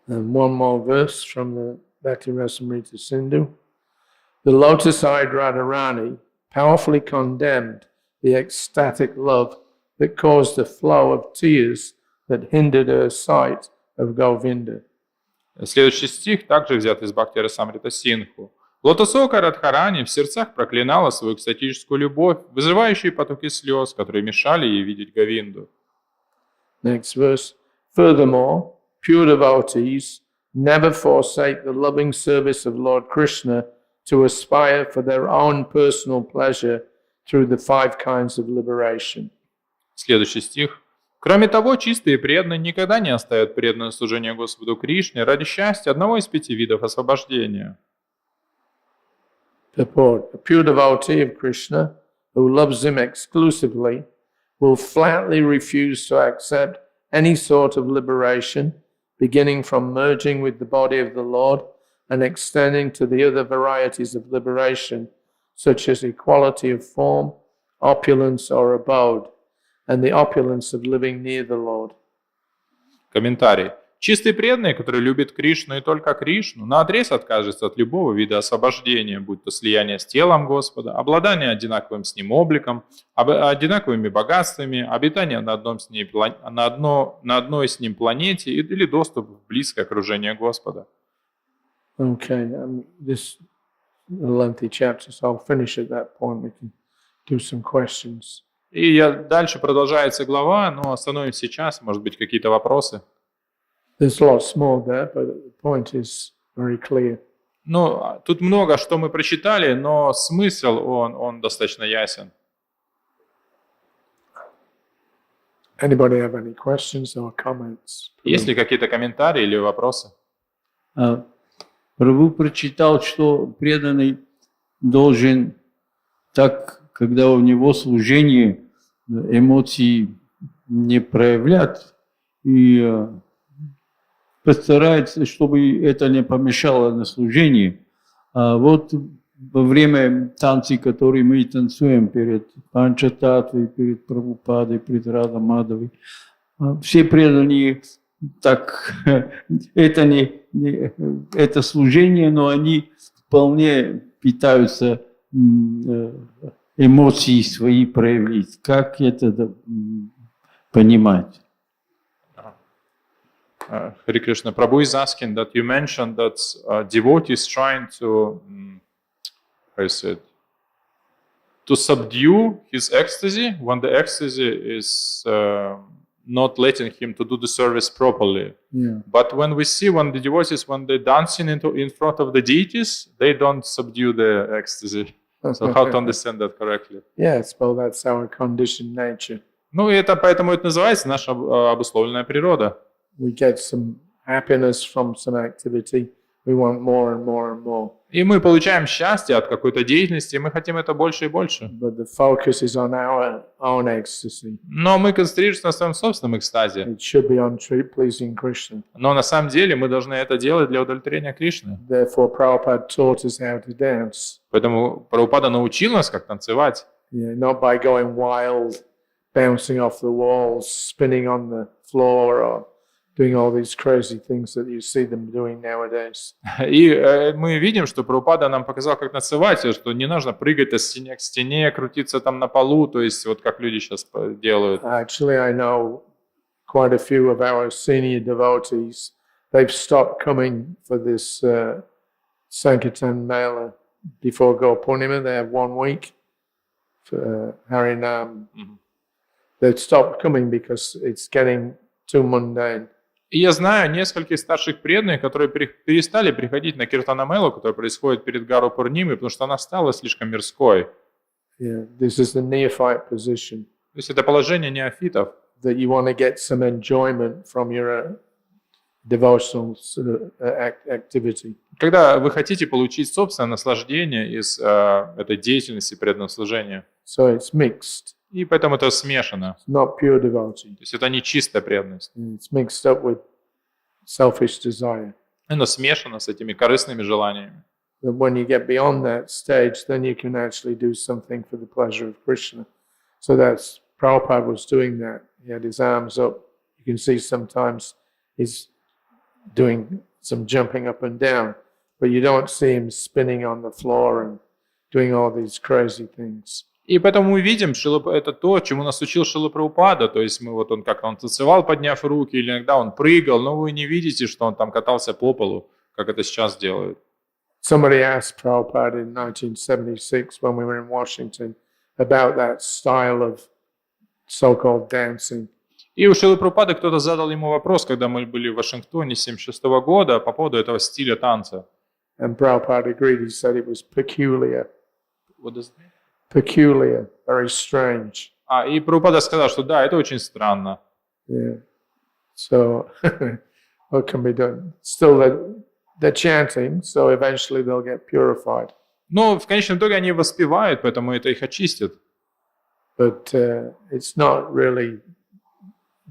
And one more verse from the Bhakti Rasamrita Sindhu. The lotus-eyed Radharani powerfully condemned the ecstatic love that caused a flow of tears that hindered her sight of Govinda. Следующий стих также взят из Бхакти Расамрита Синдху. Лотосока Радхарани в сердцах проклинала свою экстатическую любовь, вызывающую потоки слез, которые мешали ей видеть Говинду. Next verse. Furthermore, pure devotees never forsake the loving service of Lord Krishna to aspire for their own personal pleasure through the 5 kinds of liberation. Следующий стих. Кроме того, чистые и преданные никогда не оставят преданное служение Господу Кришне ради счастья одного из 5 видов освобождения. Purport. A pure devotee of Krishna who loves him exclusively will flatly refuse to accept any sort of liberation, beginning from merging with the body of the Lord and extending to the other varieties of liberation, such as equality of form, opulence or abode, and the opulence of living near the Lord. Комментарий. Чистый преданный, который любит Кришну и только Кришну, наотрез откажется от любого вида освобождения, будь то слияние с телом Господа, обладание одинаковым с ним обликом, одинаковыми богатствами, обитание на одной с ним планете или доступ в близкое окружение Господа. Okay, this lengthy chapter, so I'll finish at that point. We can do some questions. И дальше продолжается глава, но остановимся сейчас, может быть, какие-то вопросы. There's lots more there, but the point is very clear. Ну, тут много, что мы прочитали, но смысл, он достаточно ясен. Anybody have any questions or comments? Есть ли какие-то комментарии или вопросы? Прабху прочитал, что преданный должен так, когда у него служение, эмоции не проявлять и постарается, чтобы это не помешало на служении. А вот во время танцев, которые мы танцуем перед Панчататвой, перед Прабхупадой, перед Рада Мадхавой, все преданные так, это служение, но они вполне питаются эмоции свои проявить. Как это понимать? Hare Krishna, Prabhu is asking that you mentioned that devotee is trying to, to subdue his ecstasy when the ecstasy is not letting him to do the service properly. Yeah. But when we see when the devotees, when they're dancing in front of the deities, they don't subdue the ecstasy. So how to understand that correctly? Yes, well, that's our conditioned nature. Ну, и это поэтому это называется наша обусловленная природа. We get some happiness from some activity. We want more and more and more. И мы получаем счастье от какой-то деятельности, и мы хотим это больше и больше. But the focus is on our own ecstasy. Но мы концентрируемся на своем собственном экстазе. It should be on pleasing Krishna. Но на самом деле мы должны это делать для удовлетворения Кришны. Therefore, Prabhupada taught us how to dance. Поэтому Прабхупада научил нас, как танцевать. Yeah, not by going wild, bouncing off the walls, spinning on the floor, or doing all these crazy things that you see them doing nowadays. И мы видим, что Прабхупада нам показал, как танцевать, что не нужно прыгать от стены к стене, крутиться там на полу, то есть вот как люди сейчас делают. Actually, I know quite a few of our senior devotees. They've stopped coming for this Sankirtan Mela before Go Purnima. They have 1 week for Harinam. They've stopped coming because it's getting too mundane. И я знаю нескольких старших преданных, которые перестали приходить на Киртанамелу, которая происходит перед Гару Пурнимой, потому что она стала слишком мирской. Yeah, this is the neophyte position. То есть это положение неофитов. That you want to get some enjoyment from your devotional activity. Когда вы хотите получить собственное наслаждение из этой деятельности преданного служения. So it's mixed. И поэтому это смешано. It's not pure devotee. То есть это не чистая преданность. It's mixed up with selfish desire. Оно смешано с этими корыстными желаниями. But when you get beyond that stage, then you can actually do something for the pleasure of Krishna. So that's Prabhupada was doing that. He had his arms up. You can see sometimes he's doing some jumping up and down, but you don't see him spinning on the floor and doing all these crazy things. И поэтому мы видим, это то, чему нас учил Шрила Прабхупада. То есть он танцевал, подняв руки, или иногда он прыгал, но вы не видите, что он там катался по полу, как это сейчас делают. Somebody asked Prabhupada in 1976 when we were in Washington about that style of so-called dancing. И у Шрилы Прабхупады кто-то задал ему вопрос, когда мы были в Вашингтоне 1976 года, по поводу этого стиля танца. And Prabhupada agreed. He said it was peculiar. What does it mean? Peculiar, very strange. И Прабхупада сказал, что да, это очень странно. Yeah. So, what can be done? Still, they're chanting, so eventually they'll get purified. Но в конечном итоге они воспевают, поэтому это их очистит. But it's not really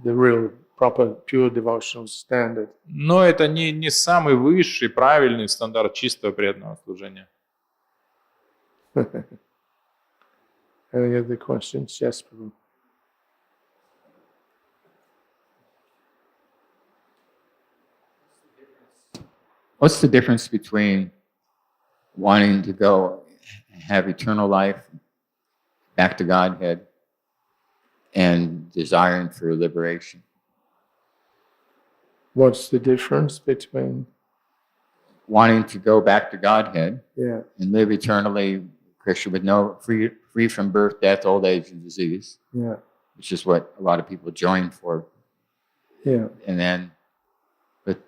the real proper pure devotional standard. Но это не самый высший, правильный стандарт чистого преданного служения. Any other questions? Yes, Prabhu. What's the difference between wanting to go have eternal life, back to Godhead, and desiring for liberation? What's the difference between? Wanting to go back to Godhead, Yeah. and live eternally, Krishna, with no free from birth, death, old age, and disease, Yeah. which is what a lot of people join for. Yeah. And then, but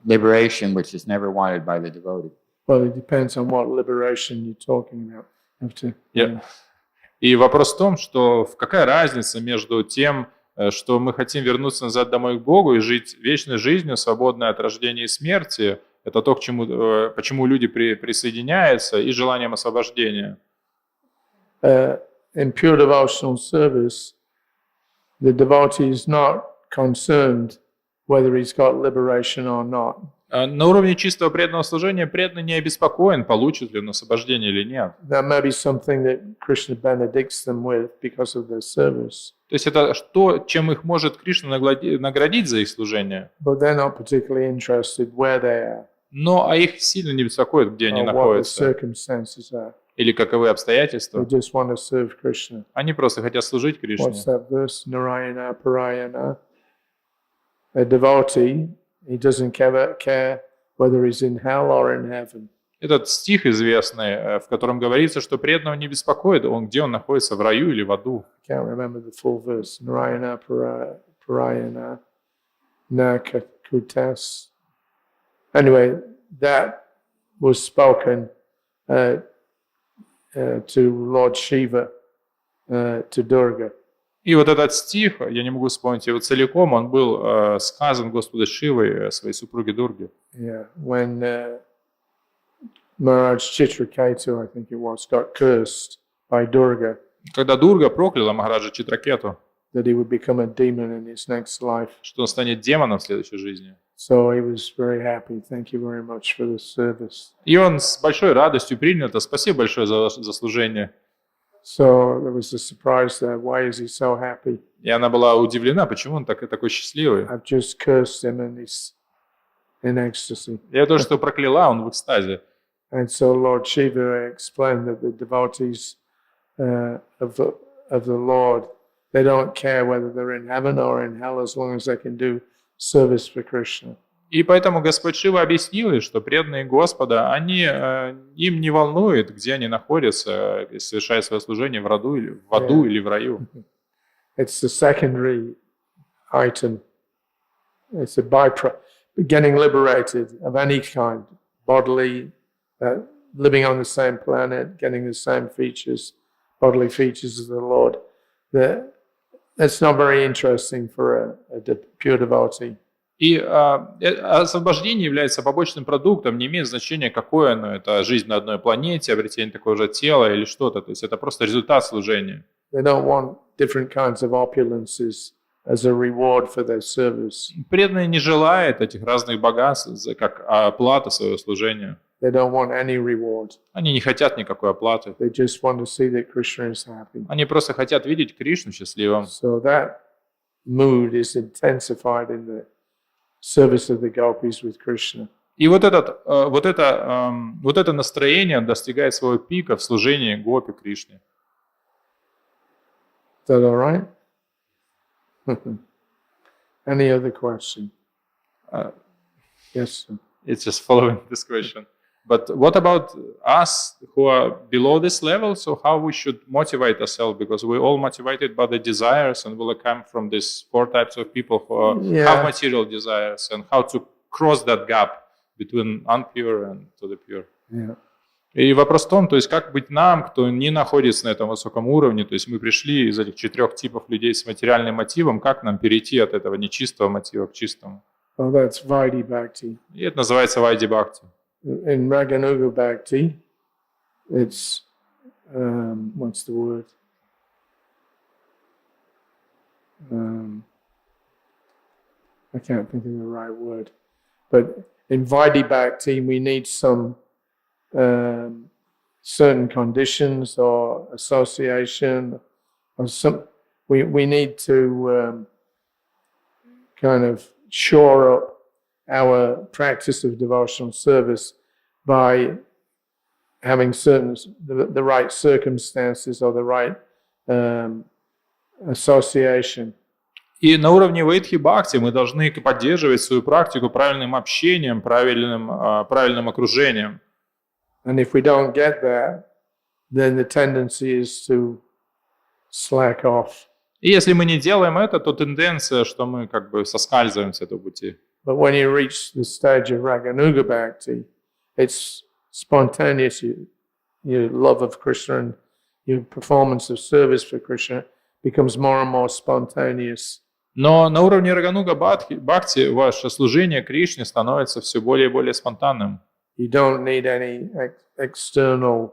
liberation, which is never wanted by the devotee. Well, it depends on what liberation you're talking about. You have to. Yeah. И вопрос в том, что какая разница между тем, что мы хотим вернуться назад домой к Богу и жить вечной жизнью, свободной от рождения и смерти, это то, почему люди присоединяются, и желанием освобождения. In pure devotional service, the devotee is not concerned whether he's got liberation or not. На уровне чистого преданного служения преданный не обеспокоен, получит ли он освобождение или нет. That may be something that Krishna benedicts them with because of their service. То есть это то, чем их может Кришна наградить за их служение. But they're not particularly interested where they are. Но их сильно не беспокоит, где они Or what the находятся, circumstances are. или каковы They обстоятельства. just want to serve Krishna. Они просто хотят служить Кришне. What's that verse? Narayana Parayana. A devotee, he doesn't care whether he's in hell or in heaven. Этот стих известный, в котором говорится, что преданного не беспокоит, где он находится, в раю или в аду. I can't remember the full verse. Narayana Parayana Nakutas. Anyway, that was spoken to Lord Shiva, to Durga. И вот этот стих, я не могу вспомнить его целиком, он был сказан Господу Шивой, своей супруге Дурге. Yeah, when Maharaj Chitraketu, I think it was, got cursed by Durga, Когда Дурга прокляла Махараджа Читракету, that he would become a demon in his next life. что он станет демоном в следующей жизни. So he was very happy. Thank you very much for the service. И он с большой радостью принял это. Спасибо большое за служение. So there was a surprise there. Why is he so happy? И она была удивлена, почему он такой счастливый. I've just cursed him and he's in ecstasy. Я то, что прокляла, он в экстазе. And so Lord Shiva explained that the devotees of the Lord, they don't care whether they're in heaven or in hell as long as they can do service for Krishna. И поэтому Господь Шива объяснил, что преданные Господа, им не волнует, где они находятся, совершая свое служение в аду или в раю. It's the secondary item. It's a byproduct. Getting liberated of any kind, bodily, living on the same planet, getting the same features, bodily features of the Lord. That's not very interesting for a pure devotee. И освобождение является побочным продуктом, не имеет значения, какое оно. Это жизнь на одной планете, обретение такого же тела или что-то. То есть это просто результат служения. They don't want different kinds of opulences as a reward for their service. Преданные не желают этих разных богатств как оплата своего служения. They don't want any reward. Они не хотят никакой оплаты. They just want to see that Krishna is happy. Они просто хотят видеть Кришну счастливым. So that mood is intensified in the service of the gopis with Krishna. И вот это настроение достигает своего пика в служении гопи Кришне. Is that all right? Any other question? Yes, sir. It's just following this question. But what about us who are below this level? So how we should motivate ourselves? Because we're all motivated by the desires, and we'll come from these four types of people who have material desires, and how to cross that gap between unpure and to the pure. Yeah. И вопрос в том, то есть как быть нам, кто не находится на этом высоком уровне, то есть мы пришли из этих 4 типов людей с материальным мотивом, как нам перейти от этого нечистого мотива к чистому? Well, that's Vaidhi Bhakti. И это называется Вайди Бхакти. In Raganuga Bhakti, it's, what's the word? I can't think of the right word. But in Vaidhi Bhakti, we need some certain conditions or association or some. We need to kind of shore up our practice of devotional service by having the right circumstances or the right association. И на уровне Вайдхи Бхакти мы должны поддерживать свою практику правильным общением, правильным окружением. And if we don't get that, then the tendency is to slack off. И если мы не делаем это, то тенденция, что мы как бы соскальзываем с этого пути. But when you reach the stage of Raganuga Bhakti, it's spontaneous. Your love of Krishna and your performance of service for Krishna becomes more and more spontaneous. Но на уровне Рагануга Бхакти ваше служение Кришне становится все более и более спонтанным. You don't need any external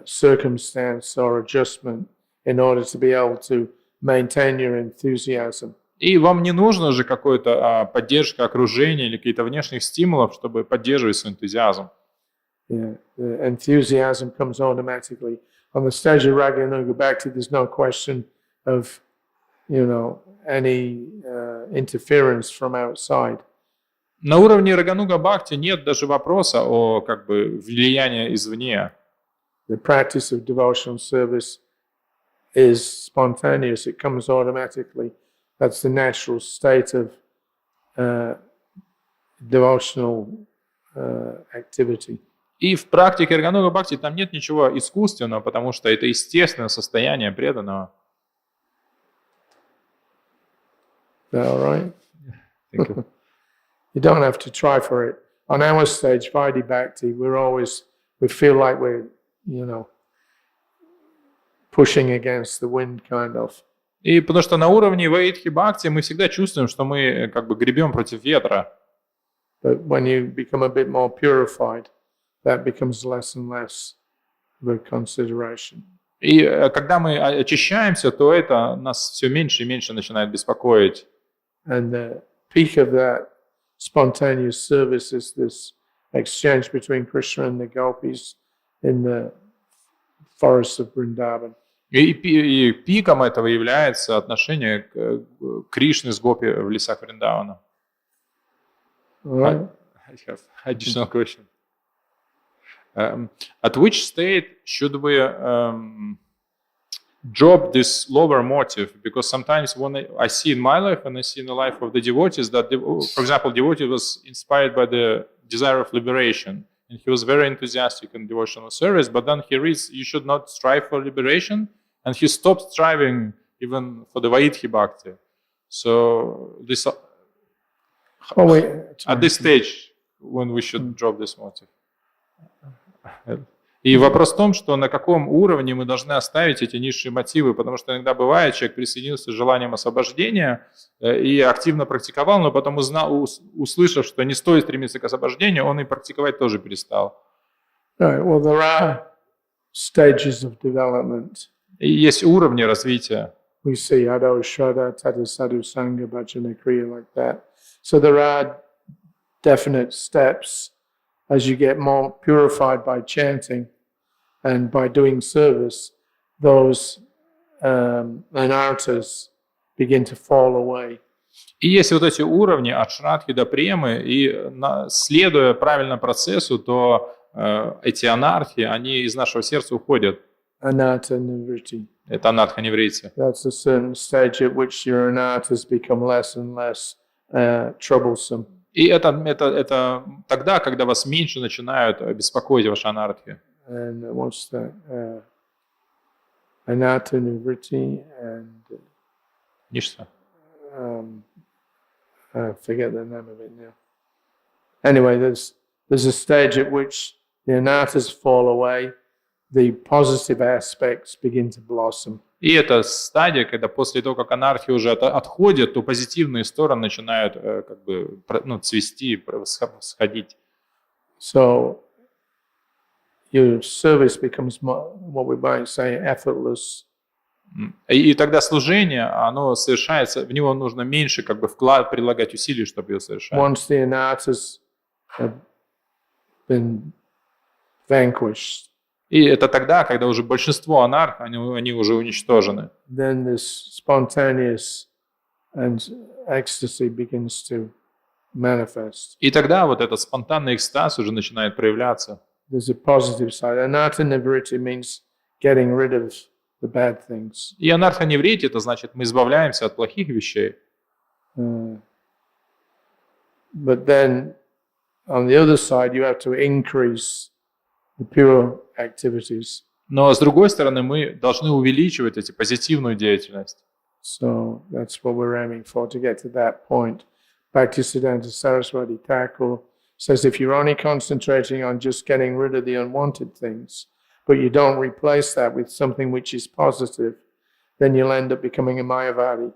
circumstance or adjustment in order to be able to maintain your enthusiasm. И вам не нужно же какая-то поддержка окружения или каких-то внешних стимулов, чтобы поддерживать свой энтузиазм. Yeah, the enthusiasm comes automatically. On the stage of Raganuga Bhakti, there's no question of, any interference from outside. На уровне Рагануга Бхакти нет даже вопроса о как бы влиянии извне. The practice of devotional service is spontaneous. It comes automatically. That's the natural state of devotional activity. И в практике Рагануга Бхакти там нет ничего искусственного, потому что это естественное состояние преданного. Is that all right? Thank you. You don't have to try for it. On our stage, Vaidhi Bhakti, we feel like we're, pushing against the wind kind of. И потому что на уровне ваидхи бхакти мы всегда чувствуем, что мы как бы гребем против ветра. But when you become a bit more purified, that becomes less and less of a consideration. И когда мы очищаемся, то это нас все меньше и меньше начинает беспокоить. And the peak of that spontaneous service is this exchange between Krishna and the gopis in the forests of Vrindavan. И пиком этого является отношение Кришны с гопи в лесах Вриндавана. Right? I have additional question. At which state should we drop this lower motive? Because sometimes when I see in my life and I see in the life of the devotees that, for example, devotee was inspired by the desire of liberation, and he was very enthusiastic in devotional service, but then he reads, you should not strive for liberation, and he stopped striving even for the Vaidhi Bhakti. So this, at this stage, when we should drop this motive. И вопрос в том, что на каком уровне мы должны оставить эти низшие мотивы, потому что иногда бывает, человек присоединился с желанием освобождения и активно практиковал, но потом услышав, что не стоит стремиться к освобождению, он и практиковать тоже перестал. Right. Well, there are stages of development. И есть уровни развития. We see Ado, Shraddha, Tata, Sadhu, Sangha, Bhajana, Kriya, like that. So there are definite steps as you get more purified by chanting and by doing service, those anarthas begin to fall away. И есть вот эти уровни от шрадхи до премы, и следуя правильно процессу, то эти анархи, они из нашего сердца уходят. Anartha nivritti. Это анарха-неврити. That's a certain stage at which your anarthas become less and less troublesome. И это тогда, когда вас меньше начинают беспокоить ваши анархи. And what's that? Anartha nivritti and Ништа. I forget the name of it now. Anyway, there's a stage at which the anarthas fall away, the positive aspects begin to blossom. И это стадия, когда после того, как анархия уже отходит, то позитивные стороны начинают как бы цвести, всходить. So your service becomes more, what we might say, effortless. И тогда служение, оно совершается, в него нужно меньше как бы прилагать усилий, чтобы его совершать. Once the anarthas have been vanquished, и это тогда, когда уже большинство анарх, они уже уничтожены. then this spontaneous and ecstasy begins to manifest. И тогда вот этот спонтанный экстаз уже начинает проявляться. There's a positive side. Anartha nivritti means getting rid of the bad things. И анарха-неврити, это значит, мы избавляемся от плохих вещей. But then, on the other side, you have to increase the pure activities. Но с другой стороны, мы должны увеличивать эти позитивную деятельность. So that's what we're aiming for, to get to that point. Bhaktisiddhanta Saraswati Thakur says if you're only concentrating on just getting rid of the unwanted things, but you don't replace that with something which is positive, then you'll end up becoming a Mayavadi.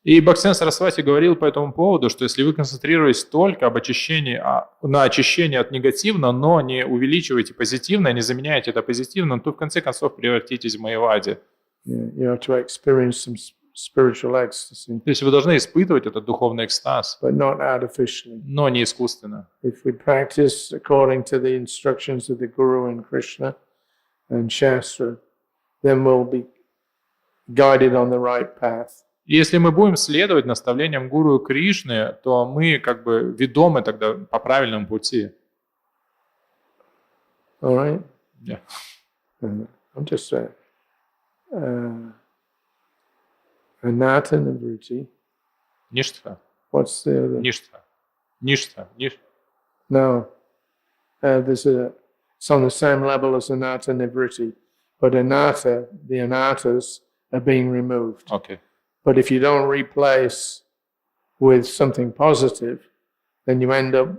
И Бхактисиддханта Сарасвати говорил по этому поводу, что если вы концентрируетесь только об очищении, на очищении от негативного, но не увеличиваете позитивное, не заменяете это позитивным, то в конце концов превратитесь в Майявади. You have to experience some spiritual ecstasy. То есть вы должны испытывать этот духовный экстаз, But not artificially. но не искусственно. If we practice according to the instructions of the Guru and Krishna and Shastra, then we'll be guided on the right path. И если мы будем следовать наставлениям Гуру и Кришны, то мы как бы ведомы тогда по правильному пути. All right? Yeah. I'm just saying. Anartha nivritti. Ништха. What's the other? Ништха. Ништха. No. It's on the same level as anartha nivritti, but anartha, the anarthas are being removed. Окей. But if you don't replace with something positive, then you end up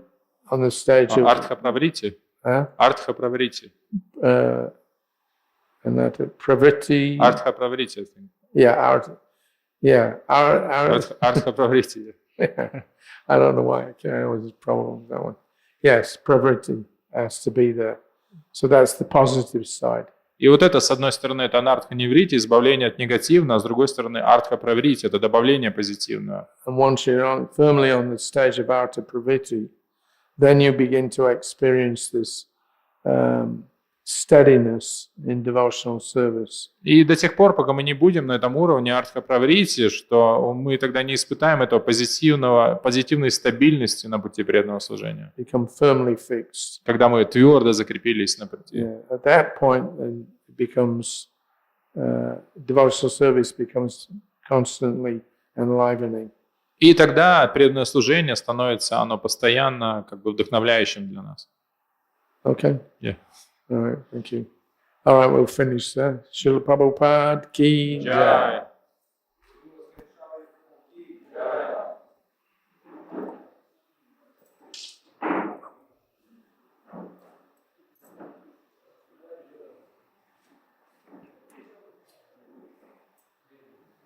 on the stage of Артха праврити. Артха праврити. Anartha pravritti. Артха праврити. Yeah, Yeah, our Артха праврити. I don't know why I always have a problem with that one. Yes, pravritti has to be there. So that's the positive side. И вот это, с одной стороны, это анартха неврити, избавление от негативного, а с другой стороны, артха праврити, это добавление позитивного. And once you're firmly on the stage of artha pravritti, then you begin to experience this steadiness in devotional service. И до тех пор, пока мы не будем на этом уровне артха праврити, что мы тогда не испытаем этого позитивной стабильности на пути преданного служения. Become firmly fixed. Когда мы твердо закрепились на пути. Yeah. At that point, then it becomes devotional service becomes constantly enlivening. И тогда преданное служение становится, оно постоянно как бы вдохновляющим для нас. Okay. Yeah. All right. Thank you. All right. We'll finish there. Srila Prabhupada ki jai.